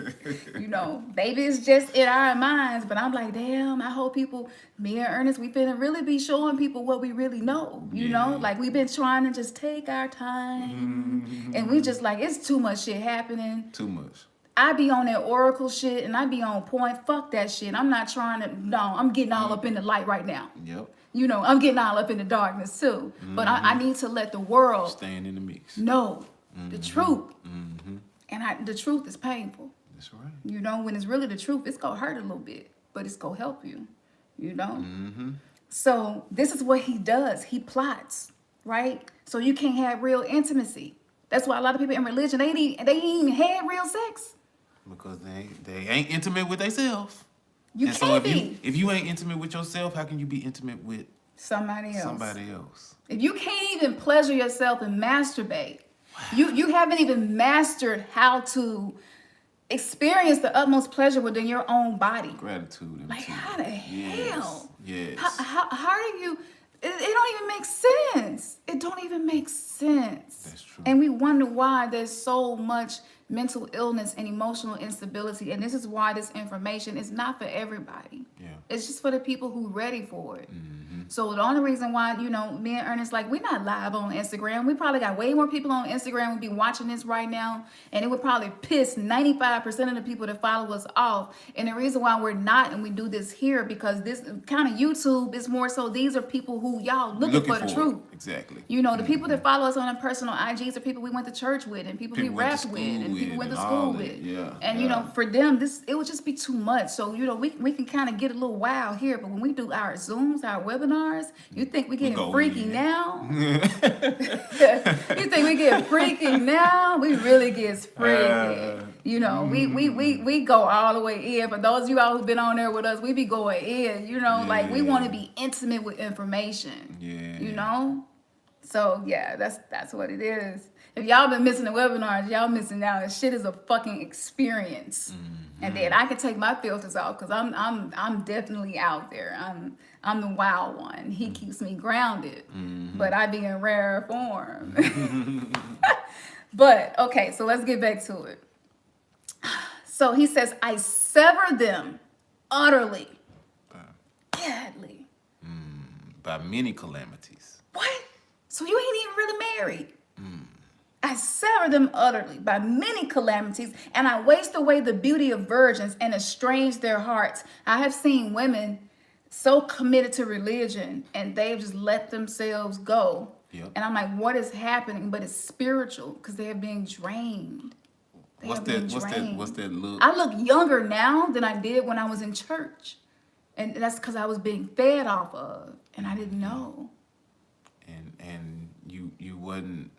You know, maybe it's just in our minds, but I'm like, damn, I hope people, me and Ernest, we finna really be showing people what we really know. You know, like we've been trying to just take our time. And we just like, it's too much shit happening. Too much. I be on that oracle shit and I be on point. Fuck that shit. I'm not trying to, no, I'm getting all up in the light right now. You know, I'm getting all up in the darkness too. But I need to let the world stand in the mix. Know the truth. And the truth is painful. That's right. You know, when it's really the truth, it's going to hurt a little bit, but it's going to help you, you know? So this is what he does. He plots, right? So you can't have real intimacy. That's why a lot of people in religion, they ain't even had real sex. Because they ain't intimate with themselves. You and can't so be. If you ain't intimate with yourself, how can you be intimate with somebody else? Somebody else. If you can't even pleasure yourself and masturbate, you haven't even mastered how to experience the utmost pleasure within your own body. Gratitude. Like how the hell? Yes. How do you? It don't even make sense. It don't even make sense. That's true. And we wonder why there's so much mental illness and emotional instability. And this is why this information is not for everybody. It's just for the people who ready for it. So the only reason why, you know, me and Ernest, like, we're not live on Instagram. We probably got way more people on Instagram would be watching this right now. And it would probably piss 95% of the people that follow us off. And the reason why we're not, and we do this here, because this kind of YouTube is more so, these are people who y'all looking for the truth. Exactly. You know, the people that follow us on our personal IGs are people we went to church with, and people we rapped with, and people we went to school with. And, you know, for them, it would just be too much. So, you know, we can kind of get a little wild here, but when we do our Zooms, our webinars, you think we getting freaky now? You think we get freaky now? We really get freaky. You know, we go all the way in. For those of you all who've been on there with us, we be going in. You know, like we want to be intimate with information. You know, so yeah, that's what it is. If y'all been missing the webinars, y'all missing out. This shit is a fucking experience. And then I can take my filters off because I'm definitely out there. I'm the wild one. He keeps me grounded, but I be in rare form. But okay, so let's get back to it. So he says, I sever them utterly, badly, by many calamities. What? So you ain't even really married. I sever them utterly by many calamities, and I waste away the beauty of virgins and estrange their hearts. I have seen women so committed to religion, and they've just let themselves go. And I'm like, what is happening? But it's spiritual, because they are being drained. What's that look? I look younger now than I did when I was in church. And that's because I was being fed off of, and I didn't know. And you wasn't.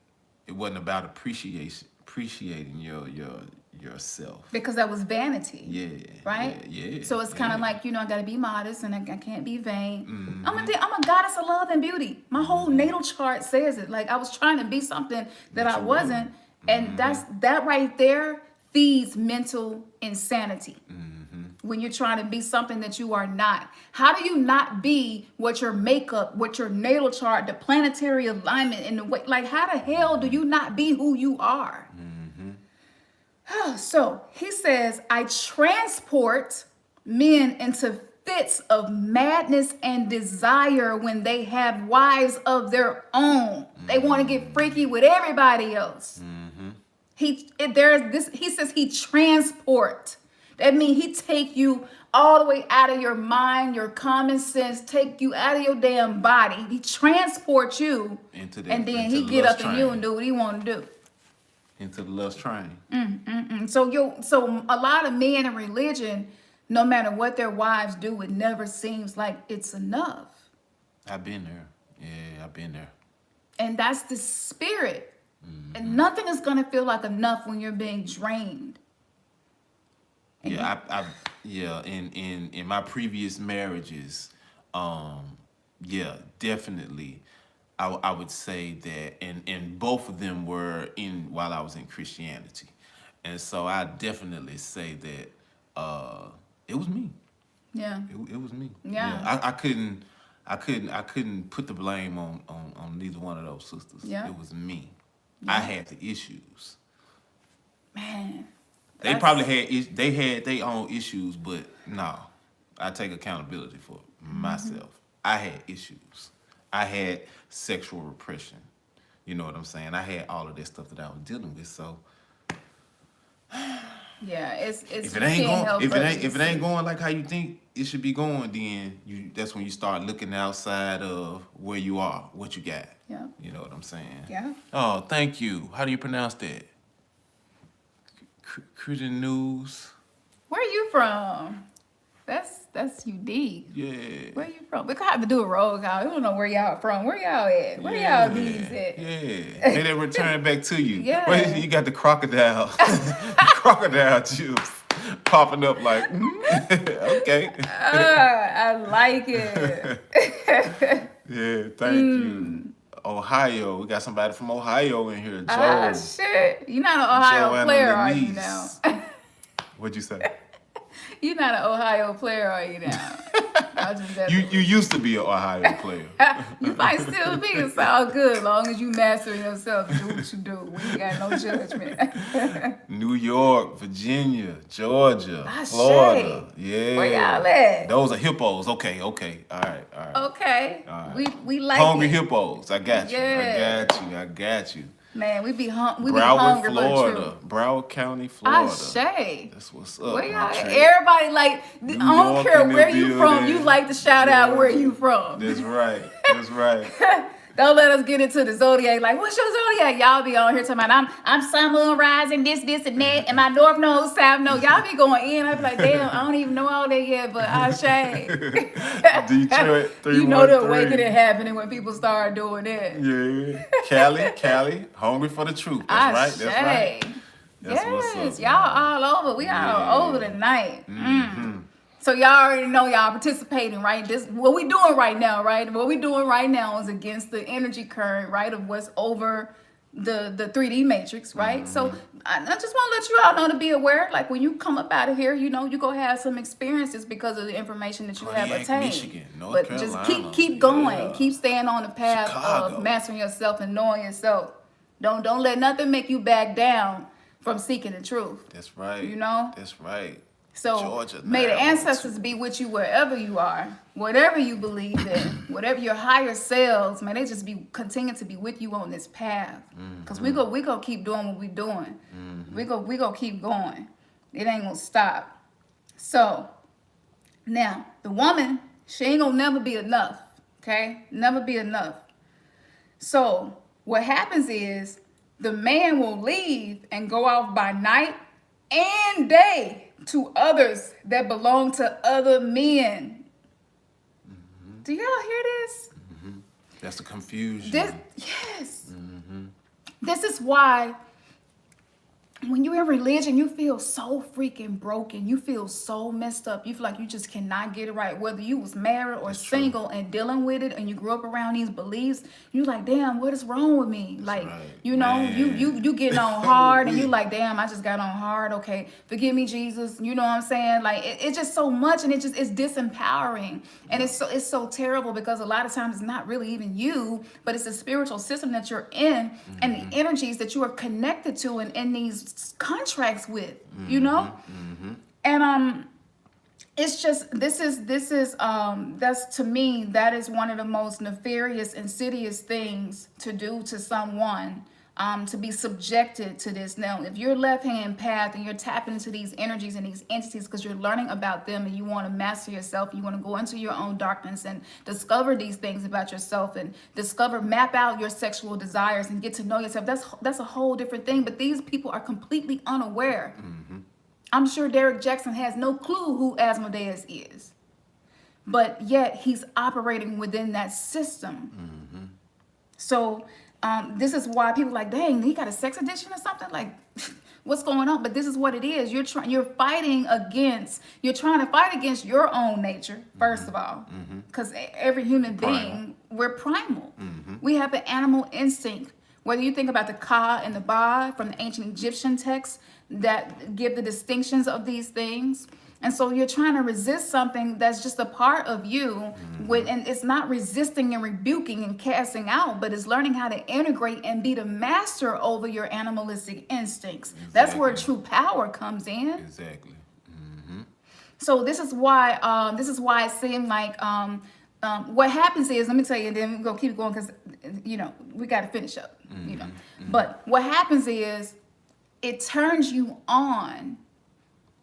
It wasn't about appreciating yourself. Because that was vanity. Right? Yeah. So it's kind of like, you know, I got to be modest and I can't be vain. I'm a goddess of love and beauty. My whole natal chart says it. Like I was trying to be something that I wasn't. And that right there feeds mental insanity. When you're trying to be something that you are not. How do you not be what your makeup, what your natal chart, the planetary alignment, and the way, like how the hell do you not be who you are? So he says, I transport men into fits of madness and desire when they have wives of their own. They want to get freaky with everybody else. He says he transport. That means he take you all the way out of your mind, your common sense, take you out of your damn body. He transports you, into and then into he the get lust up in you train. and do what he want to do. Into the lust train. So a lot of men in religion, no matter what their wives do, it never seems like it's enough. I've been there. Yeah, I've been there. And that's the spirit. And nothing is gonna feel like enough when you're being drained. And In my previous marriages, definitely, I would say that, and both of them were while I was in Christianity, and so I definitely say that it was me. Yeah. It was me. Yeah. I couldn't put the blame on neither one of those sisters. Yeah. It was me. Yeah. I had the issues. Man. They probably had their own issues, but no, I take accountability for myself. I had issues. I had sexual repression. You know what I'm saying? I had all of that stuff that I was dealing with. So yeah, it's if it ain't going like how you think it should be going, then that's when you start looking outside of where you are, what you got. Yeah. You know what I'm saying? Yeah. Oh, thank you. How do you pronounce that? Christian News. Where are you from? That's unique. Yeah. Where you from? We gonna have to do a roll call. We don't know where y'all from. Where y'all at? Where y'all bees at? Yeah. May they return back to you. Yeah. Well, you got the crocodile, crocodile juice popping up like, okay. I like it. Yeah, thank you. Ohio. We got somebody from Ohio in here. Joe. Ah, shit. You're not an Ohio Joanna player, are you Denise. now? What'd you say? You're not an Ohio player, are you now? I just You used to be an Ohio player. You might still be. It's all good as long as you master yourself and do what you do. We ain't got no judgment. New York, Virginia, Georgia, Ah, Florida. shit. Yeah. Where y'all at? Those are hippos. Okay. All right. Okay. All right. We like Hungry it. hippos. I got you. Yeah. I got you. Man, we be hungry Broward, for the Florida. truth. Broward County, Florida. Shay. That's what's up. Where y'all my at? trip. Everybody like, I New don't York care in the where you from, building. you like to shout out where you from. That's right. Don't let us get into the zodiac. Like, what's your zodiac? Y'all be on here talking about I'm sun, moon, rising, this, and that, and my north node, south node. Y'all be going in. I be like, damn, I don't even know all that yet, but I shame. Detroit, 313. You know the awakening happening when people start doing that. Yeah. Cali, hungry for the truth. That's right. That's yes, what's up, y'all man. all over. We all over tonight. So y'all already know y'all participating, right? This what we doing right now, right? What we doing right now is against the energy current, right, of what's over the 3D matrix, right? So I just want to let you all know to be aware. Like when you come up out of here, you know, you go have some experiences because of the information that you have Pontiac, attained. Michigan, North but Carolina, just keep going. yeah. Keep staying on the path Chicago. of mastering yourself and knowing yourself. Don't let nothing make you back down from seeking the truth. That's right. You know? That's right. So Georgia, may the 912. ancestors be with you wherever you are, whatever you believe in, whatever your higher selves, may they just be continue to be with you on this path. Because we go keep doing what we're doing. We go keep going. It ain't gonna stop. So now the woman, she ain't gonna never be enough. Okay? Never be enough. So what happens is the man will leave and go off by night and day to others that belong to other men. Do y'all hear this? That's the confusion. Yes. This is why when you're in religion, you feel so freaking broken. You feel so messed up. You feel like you just cannot get it right. Whether you was married or That's single and dealing with it and you grew up around these beliefs, you like, damn, what is wrong with me? That's like, right. you know, Man. you getting on hard and you like, damn, I just got on hard. Okay, forgive me, Jesus. You know what I'm saying? Like, it's just so much and it's disempowering. And it's so terrible because a lot of times it's not really even you, but it's the spiritual system that you're in and the energies that you are connected to and in these contracts with, you know? And it's just this is that's to me, that is one of the most nefarious, insidious things to do to someone to be subjected to this. Now, if you're left-hand path and you're tapping into these energies and these entities because you're learning about them and you want to master yourself, you want to go into your own darkness and discover these things about yourself and map out your sexual desires and get to know yourself, that's a whole different thing. But these people are completely unaware. I'm sure Derek Jaxn has no clue who Asmodeus is, but yet he's operating within that system. So this is why people are like, dang, he got a sex addiction or something? Like, what's going on? But this is what it is. You're trying to fight against your own nature, first of all, because every human being, we're primal. We have an animal instinct. Whether you think about the Ka and the Ba from the ancient Egyptian texts that give the distinctions of these things. And so you're trying to resist something that's just a part of you, and it's not resisting and rebuking and casting out, but it's learning how to integrate and be the master over your animalistic instincts. Exactly. That's where true power comes in. Exactly. So this is why it seemed like what happens is, let me tell you, and then we're gonna keep going because we got to finish up. But what happens is it turns you on.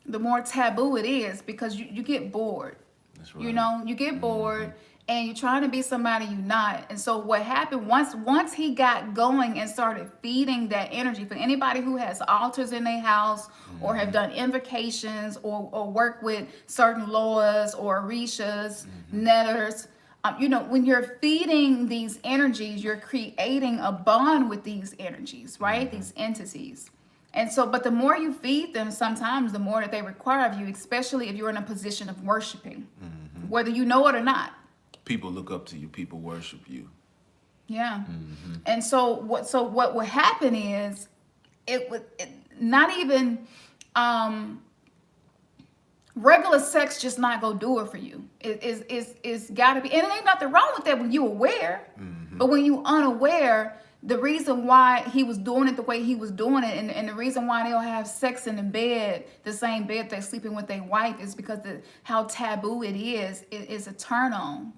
The more taboo it is, because you get bored. That's right. You get bored and you're trying to be somebody you're not. And so what happened once he got going and started feeding that energy, for anybody who has altars in their house or have done invocations or work with certain laws or orishas, netters, when you're feeding these energies, you're creating a bond with these energies, right? These entities. And so, but the more you feed them, sometimes the more that they require of you, especially if you're in a position of worshiping, whether you know it or not. People look up to you. People worship you. Yeah. And so what would happen is not even regular sex just not gonna do it for you. It's gotta be, and it ain't nothing wrong with that when you're aware, but when you unaware, the reason why he was doing it the way he was doing it, and the reason why they'll have sex in the bed, the same bed they're sleeping with their wife, is because how taboo it is a turn on.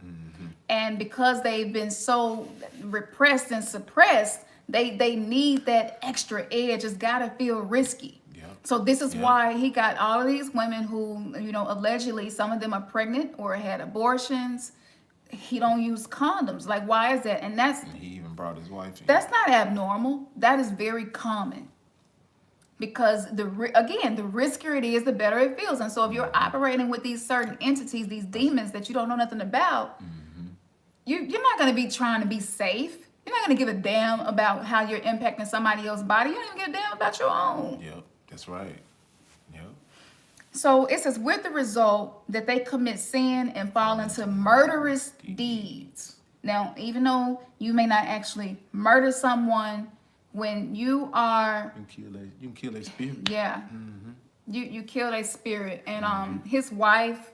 And because they've been so repressed and suppressed, they need that extra edge. It's gotta feel risky. So this is why he got all of these women who, allegedly some of them are pregnant or had abortions. He don't use condoms. Like, why is that? And he even brought his wife in. That's not abnormal. That is very common. Because the riskier it is, the better it feels. And so if you're operating with these certain entities, these demons that you don't know nothing about, you're not going to be trying to be safe. You're not going to give a damn about how you're impacting somebody else's body. You don't even give a damn about your own. Yep, that's right. Yep. So it says, with the result that they commit sin and fall into murderous deeds. Now, even though you may not actually murder someone, when you are... You can kill their spirit. Yeah. You kill their spirit. And his wife,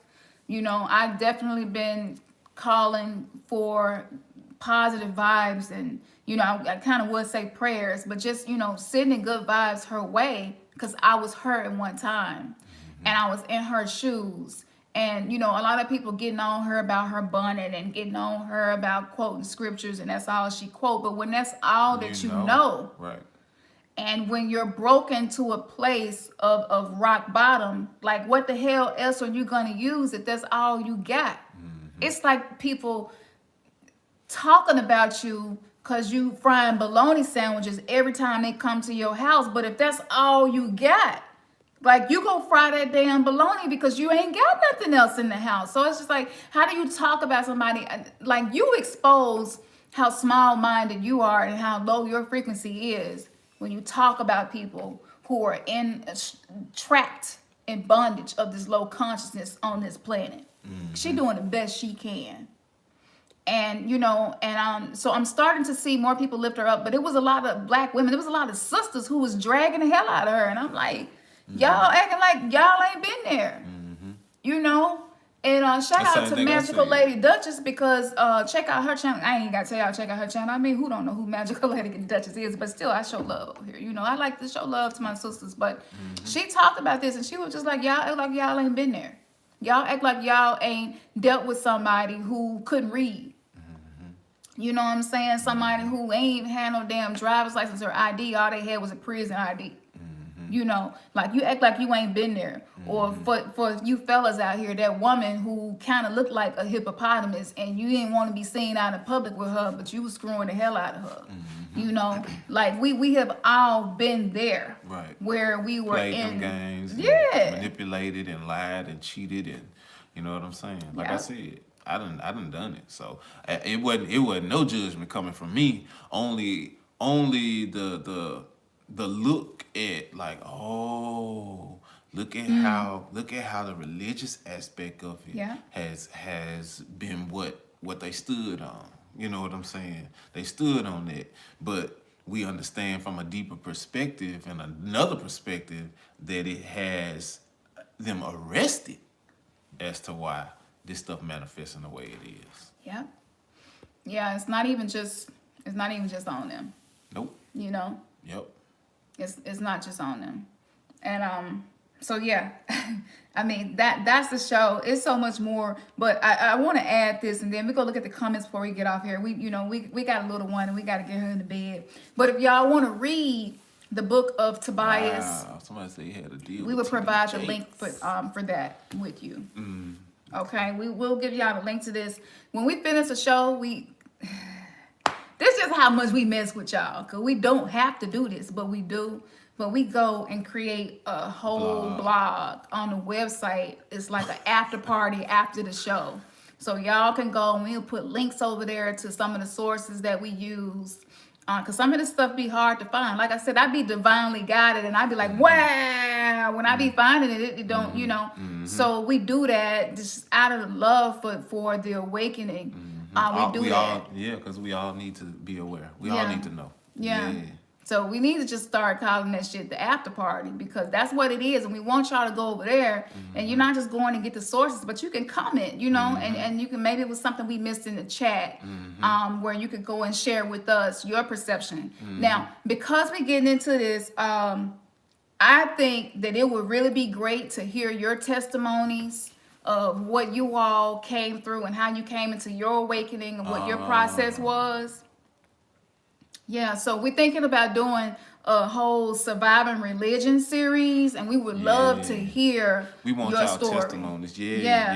I've definitely been calling for positive vibes and, I kind of would say prayers, but just, sending good vibes her way, because I was her at one time. And I was in her shoes. And, a lot of people getting on her about her bonnet and getting on her about quoting scriptures, and that's all she quote. But when that's all that you know, right? And when you're broken to a place of rock bottom, like what the hell else are you going to use if that's all you got? It's like people talking about you because you frying bologna sandwiches every time they come to your house. But if that's all you got, like, you go fry that damn bologna because you ain't got nothing else in the house. So it's just like, how do you talk about somebody? Like, you expose how small-minded you are and how low your frequency is when you talk about people who are trapped in bondage of this low consciousness on this planet. She doing the best she can. And, so I'm starting to see more people lift her up. But it was a lot of black women. There was a lot of sisters who was dragging the hell out of her. And I'm like... Y'all acting like y'all ain't been there, And shout out to Magical Lady Duchess, because check out her channel. I ain't got to tell y'all check out her channel. I mean, who don't know who Magical Lady Duchess is? But still, I show love over here. I like to show love to my sisters. But she talked about this, and she was just like, y'all act like y'all ain't been there. Y'all act like y'all ain't dealt with somebody who couldn't read. You know what I'm saying? Somebody who ain't even had no damn driver's license or ID. All they had was a prison ID. You know, like you act like you ain't been there. Or for you fellas out here, that woman who kind of looked like a hippopotamus and you didn't want to be seen out in public with her, but you was screwing the hell out of her. You know, like we have all been there. Right. Where we were Played in them games. Yeah. And manipulated and lied and cheated and you know what I'm saying? Like I Yeah. said, I done it. So it wasn't no judgment coming from me. Only the look at like, oh, look at how the religious aspect of it Yeah. has been what they stood on. You know what I'm saying? They stood on that. But we understand from a deeper perspective and another perspective that it has them arrested as to why this stuff manifests in the way it is. Yeah. Yeah, it's not even just on them. Nope. You know? Yep. It's not just on them. And so yeah. I mean that's the show. It's so much more, but I want to add this and then we go look at the comments before we get off here. We got a little one and we got to get her in the bed. But if y'all want to read the book of Tobias, Wow. Somebody said you had a deal. we will provide the link for that with you. Okay, we will give y'all the link to this. When we finish the show, this is how much we mess with y'all. Because we don't have to do this, but we do. But we go and create a whole blog on the website. It's like an after party after the show. So y'all can go and we'll put links over there to some of the sources that we use. Because some of this stuff be hard to find. Like I said, I'd be divinely guided and I'd be like, wow. When I be finding it don't, you know. So we do that just out of love for the awakening. We do that. Because we all need to be aware. We all need to know. Yeah. So we need to just start calling that shit the after party because that's what it is. And we want y'all to go over there and you're not just going to get the sources, but you can comment, you know, and you can, maybe it was something we missed in the chat where you could go and share with us your perception. Now, because we're getting into this, I think that it would really be great to hear your testimonies of what you all came through and how you came into your awakening and what your process was. Yeah, so we're thinking about doing a whole surviving religion series, and we would love to hear we want your y'all story. testimonies. Yeah.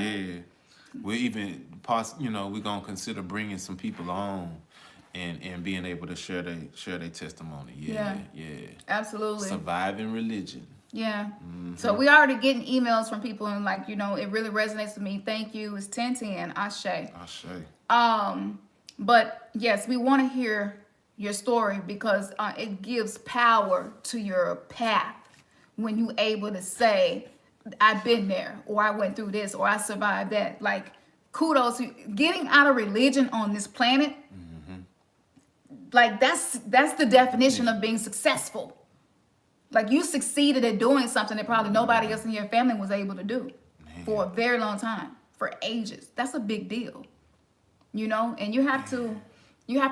We're even we're gonna consider bringing some people on and being able to share their testimony. Yeah. Absolutely. Surviving religion. Yeah. So we already getting emails from people and like, you know, it really resonates with me. Thank you. It's 1010. Ashe. But yes, we want to hear your story because it gives power to your path when you able to say, I've been there, or I went through this, or I survived that. Like, kudos to getting out of religion on this planet. Like that's the definition of being successful. Like you succeeded at doing something that probably nobody else in your family was able to do for a very long time, for ages. That's a big deal, you know. And you have to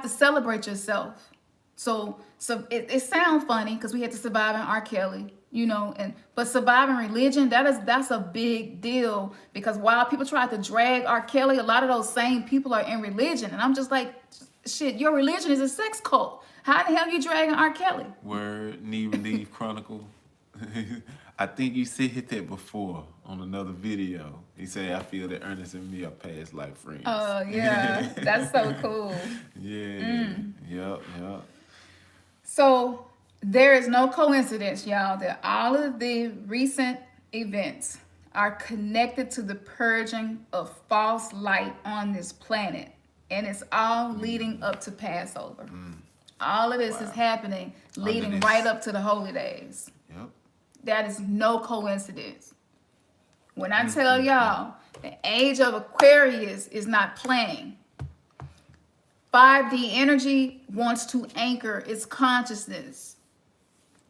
celebrate yourself. So it sounds funny because we had to survive in R. Kelly, you know, but surviving religion, that's a big deal because while people try to drag R. Kelly, a lot of those same people are in religion, and I'm just like, shit, your religion is a sex cult. How the hell you dragging R. Kelly? Word, Knee Relief Chronicle. I think you said that before on another video. He said, I feel that Ernest and me are past life friends. Oh, yeah. That's so cool. Yeah. Yep. So there is no coincidence, y'all, that all of the recent events are connected to the purging of false light on this planet. And it's all leading up to Passover. All of this is happening leading right up to the holy days. Yep. That is no coincidence. When I tell y'all, the age of Aquarius is not playing. 5D energy wants to anchor its consciousness.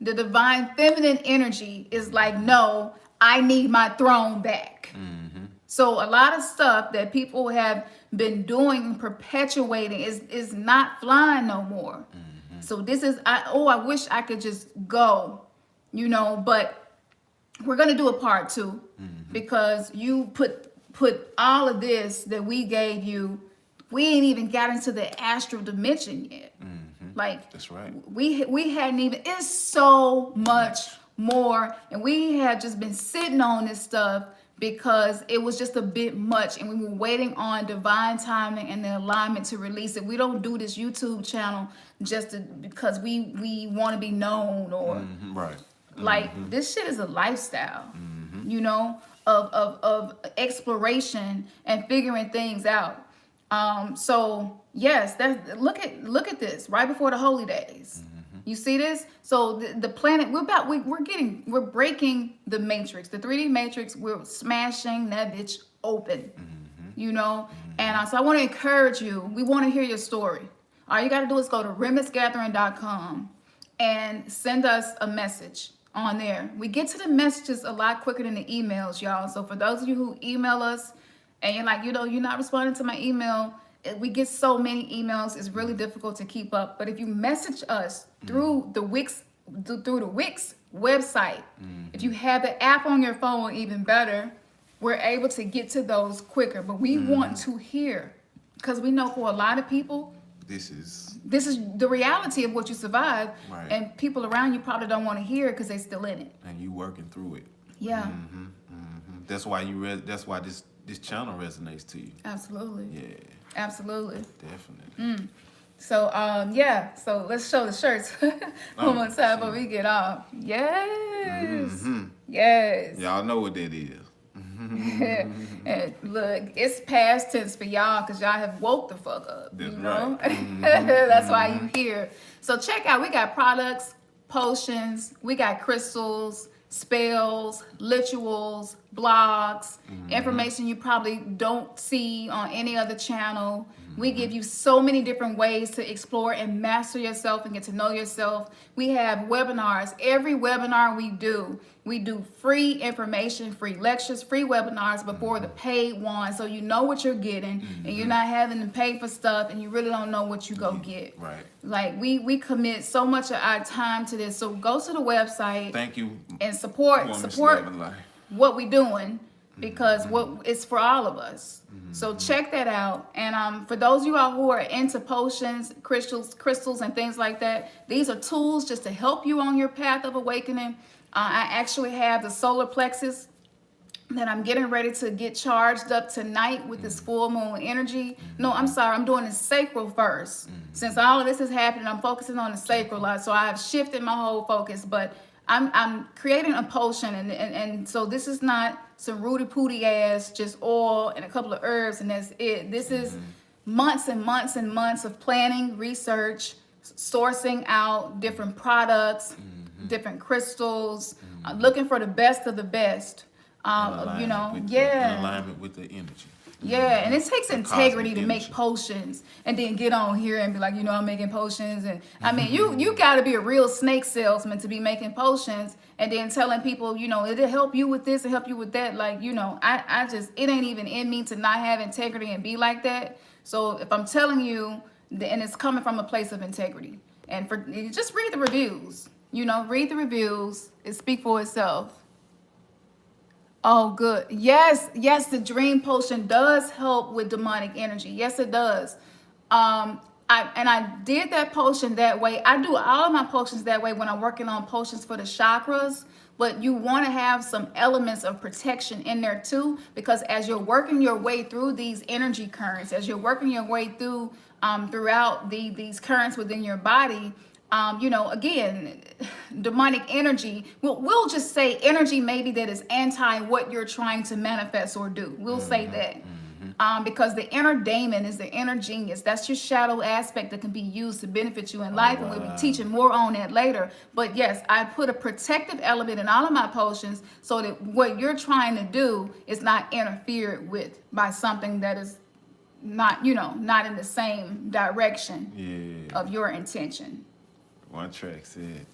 The divine feminine energy is like, no, I need my throne back. So a lot of stuff that people have been doing and perpetuating is not flying no more. So this is, I wish I could just go, you know, but we're going to do a part 2 because you put all of this that we gave you we ain't even got into the astral dimension yet. Like, That's right. We hadn't even, it's so much more, and we had just been sitting on this stuff because it was just a bit much, and we were waiting on divine timing and the alignment to release it. We don't do this YouTube channel because we want to be known, or Right. like this shit is a lifestyle, you know, of exploration and figuring things out. So yes, look at this right before the holy days. You see this? So the planet, we're breaking the matrix, the 3D matrix. We're smashing that bitch open, you know. And so I want to encourage you. We want to hear your story. All you got to do is go to remnantsgathering.com and send us a message on there. We get to the messages a lot quicker than the emails, y'all. So for those of you who email us and you're like, you're not responding to my email, we get so many emails, it's really difficult to keep up. But if you message us through the Wix website, if you have the app on your phone, even better, we're able to get to those quicker. But we want to hear, because we know for a lot of people, this is the reality of what you survived, right. And people around you probably don't want to hear it because they're still in it. And you working through it. Yeah. That's why that's why this channel resonates to you. Absolutely. Yeah. Absolutely. Definitely. So yeah. So let's show the shirts one more time before we get off. Yes. Yes. Y'all know what that is. And look, it's past tense for y'all because y'all have woke the fuck up. That's you know? right. That's why you here. So check out, we got products, potions, we got crystals, spells, rituals, blogs, information you probably don't see on any other channel. We give you so many different ways to explore and master yourself and get to know yourself. We have webinars. Every webinar we do free information, free lectures, free webinars before the paid one, so you know what you're getting and you're not having to pay for stuff and you really don't know what you go get. Right. Like we commit so much of our time to this. So go to the website. Thank you. And support what we doing, because what it's for all of us. So check that out. And for those of you all who are into potions, crystals and things like that, these are tools just to help you on your path of awakening. I actually have the solar plexus that I'm getting ready to get charged up tonight with this full moon energy. No, I'm sorry, I'm doing the sacral first. Since all of this is happening, I'm focusing on the sacral lot. So I've shifted my whole focus, but I'm creating a potion, and so this is not some rooty pooty ass just oil and a couple of herbs and that's it. This is months and months and months of planning, research, sourcing out different products, different crystals, looking for the best of the best. In alignment with the energy. Yeah, and it takes integrity to make energy. potions and then get on here and be like, I'm making potions. And I mean, you got to be a real snake salesman to be making potions and then telling people, it'll help you with this and help you with that. Like, I just, it ain't even in me to not have integrity and be like that. So if I'm telling you, and it's coming from a place of integrity, and just read the reviews, read the reviews, it speaks for itself. Oh, good. Yes, the dream potion does help with demonic energy. Yes, it does. I did that potion that way. I do all of my potions that way when I'm working on potions for the chakras. But you want to have some elements of protection in there too, because as you're working your way through these energy currents, as you're working your way through throughout these currents within your body, again, demonic energy, we'll just say energy maybe that is anti what you're trying to manifest or do. We'll say that. Because the inner daemon is the inner genius. That's your shadow aspect that can be used to benefit you in life. And we'll be teaching more on that later. But yes, I put a protective element in all of my potions so that what you're trying to do is not interfered with by something that is not, not in the same direction of your intention. One track said,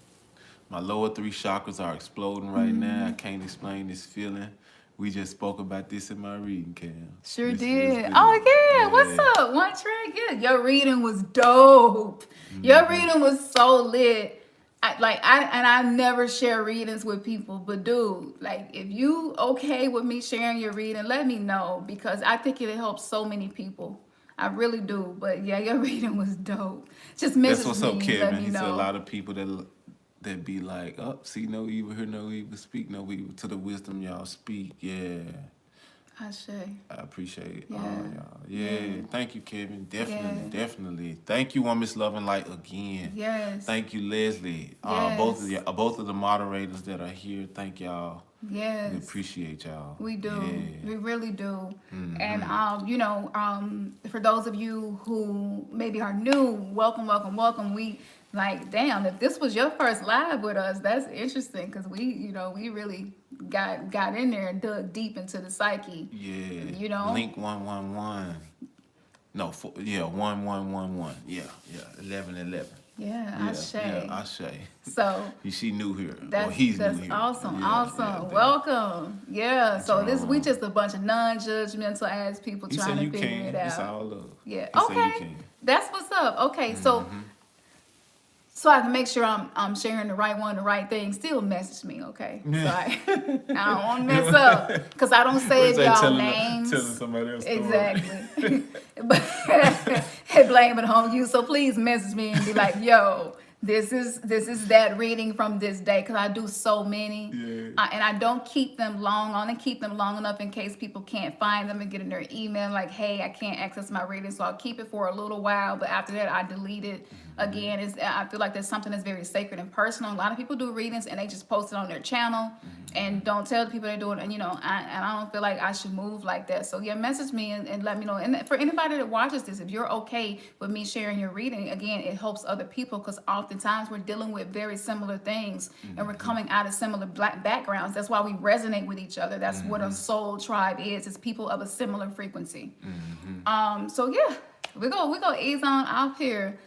my lower 3 chakras are exploding right now. I can't explain this feeling. We just spoke about this in my reading, Cam. Sure did. Yeah. What's up? One track. Yeah. Your reading was dope. Your reading was so lit. I never share readings with people, but dude, like if you okay with me sharing your reading, let me know, because I think it'll help so many people. I really do. But yeah, your reading was dope. Just That's message what's me up, and Kevin. let me He said a know. lot of people that be like, oh, see no evil, hear no evil, speak no evil. To the wisdom y'all speak. Yeah. I say. I appreciate Yeah. all y'all. Yeah. Yeah. Thank you, Kevin. Definitely, Yeah. definitely. Thank you, One Miss Loving Light again. Yes. Thank you, Leslie. Yes. Both of the moderators that are here. Thank y'all. Yes. We appreciate y'all. We do. Yeah. We really do. Mhm. And you know, for those of you who maybe are new, welcome, welcome, welcome. We like, damn, if this was your first live with us, that's interesting because we really got in there and dug deep into the psyche. Yeah. You know? Link 111. No, 1111. Yeah. 1111. Yeah, Yeah, I say. I say. So She new here. that's He's that's new here. awesome, Yeah, awesome. yeah. Welcome. Yeah. So we wrong. just a bunch of non-judgmental ass people He trying said to you figure can. it out. It's all love. Yeah. He said you Okay. can. That's what's up. Okay. So I can make sure I'm sharing the right one, the right thing. Still message me, okay? So I don't want to mess up because I don't save y'all names. Telling somebody else. Exactly. But blame it on you. So please message me and be like, yo, this is that reading from this day, because I do so many. Yeah. And I don't keep them long. I only keep them long enough in case people can't find them and get in their email like, hey, I can't access my reading. So I'll keep it for a little while, but after that I delete it. Again, I feel like there's something that's very sacred and personal. A lot of people do readings and they just post it on their channel and don't tell the people they're doing it. And I don't feel like I should move like that. So yeah, message me and let me know. And for anybody that watches this, if you're okay with me sharing your reading, again, it helps other people because oftentimes we're dealing with very similar things and we're coming out of similar black backgrounds. That's why we resonate with each other. That's what a soul tribe is. It's people of a similar frequency. So yeah. We go ease on off here.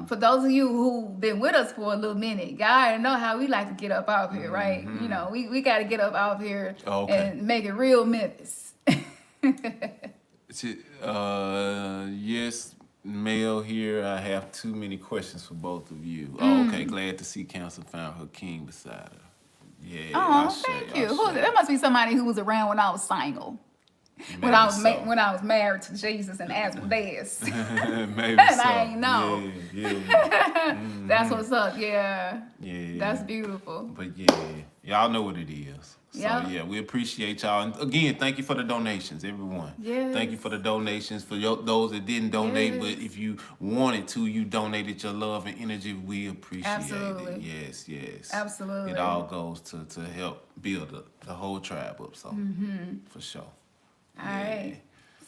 For those of you who've been with us for a little minute, y'all already know how we like to get up out here, right? We got to get up out here and make it real Memphis. Yes, Mel here. I have too many questions for both of you. Oh, okay. Glad to see Council found her king beside her. Yeah. Oh, thank you. That must be somebody who was around when I was single. When I was married to Jesus and Asmodeus. Maybe And so. I ain't know. Yeah. That's what's up. Yeah. Yeah. That's beautiful. But y'all know what it is. So Yeah. we appreciate y'all. And again, thank you for the donations, everyone. Yes. Thank you for the donations. For those that didn't donate, Yes. but if you wanted to, you donated your love and energy. We appreciate Absolutely. it. Yes. Absolutely. It all goes to help build the whole tribe up. So for sure. All right.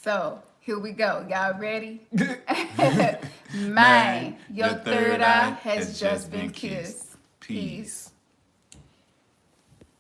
So here we go. Y'all ready? Man, your third eye has just been kissed. Peace.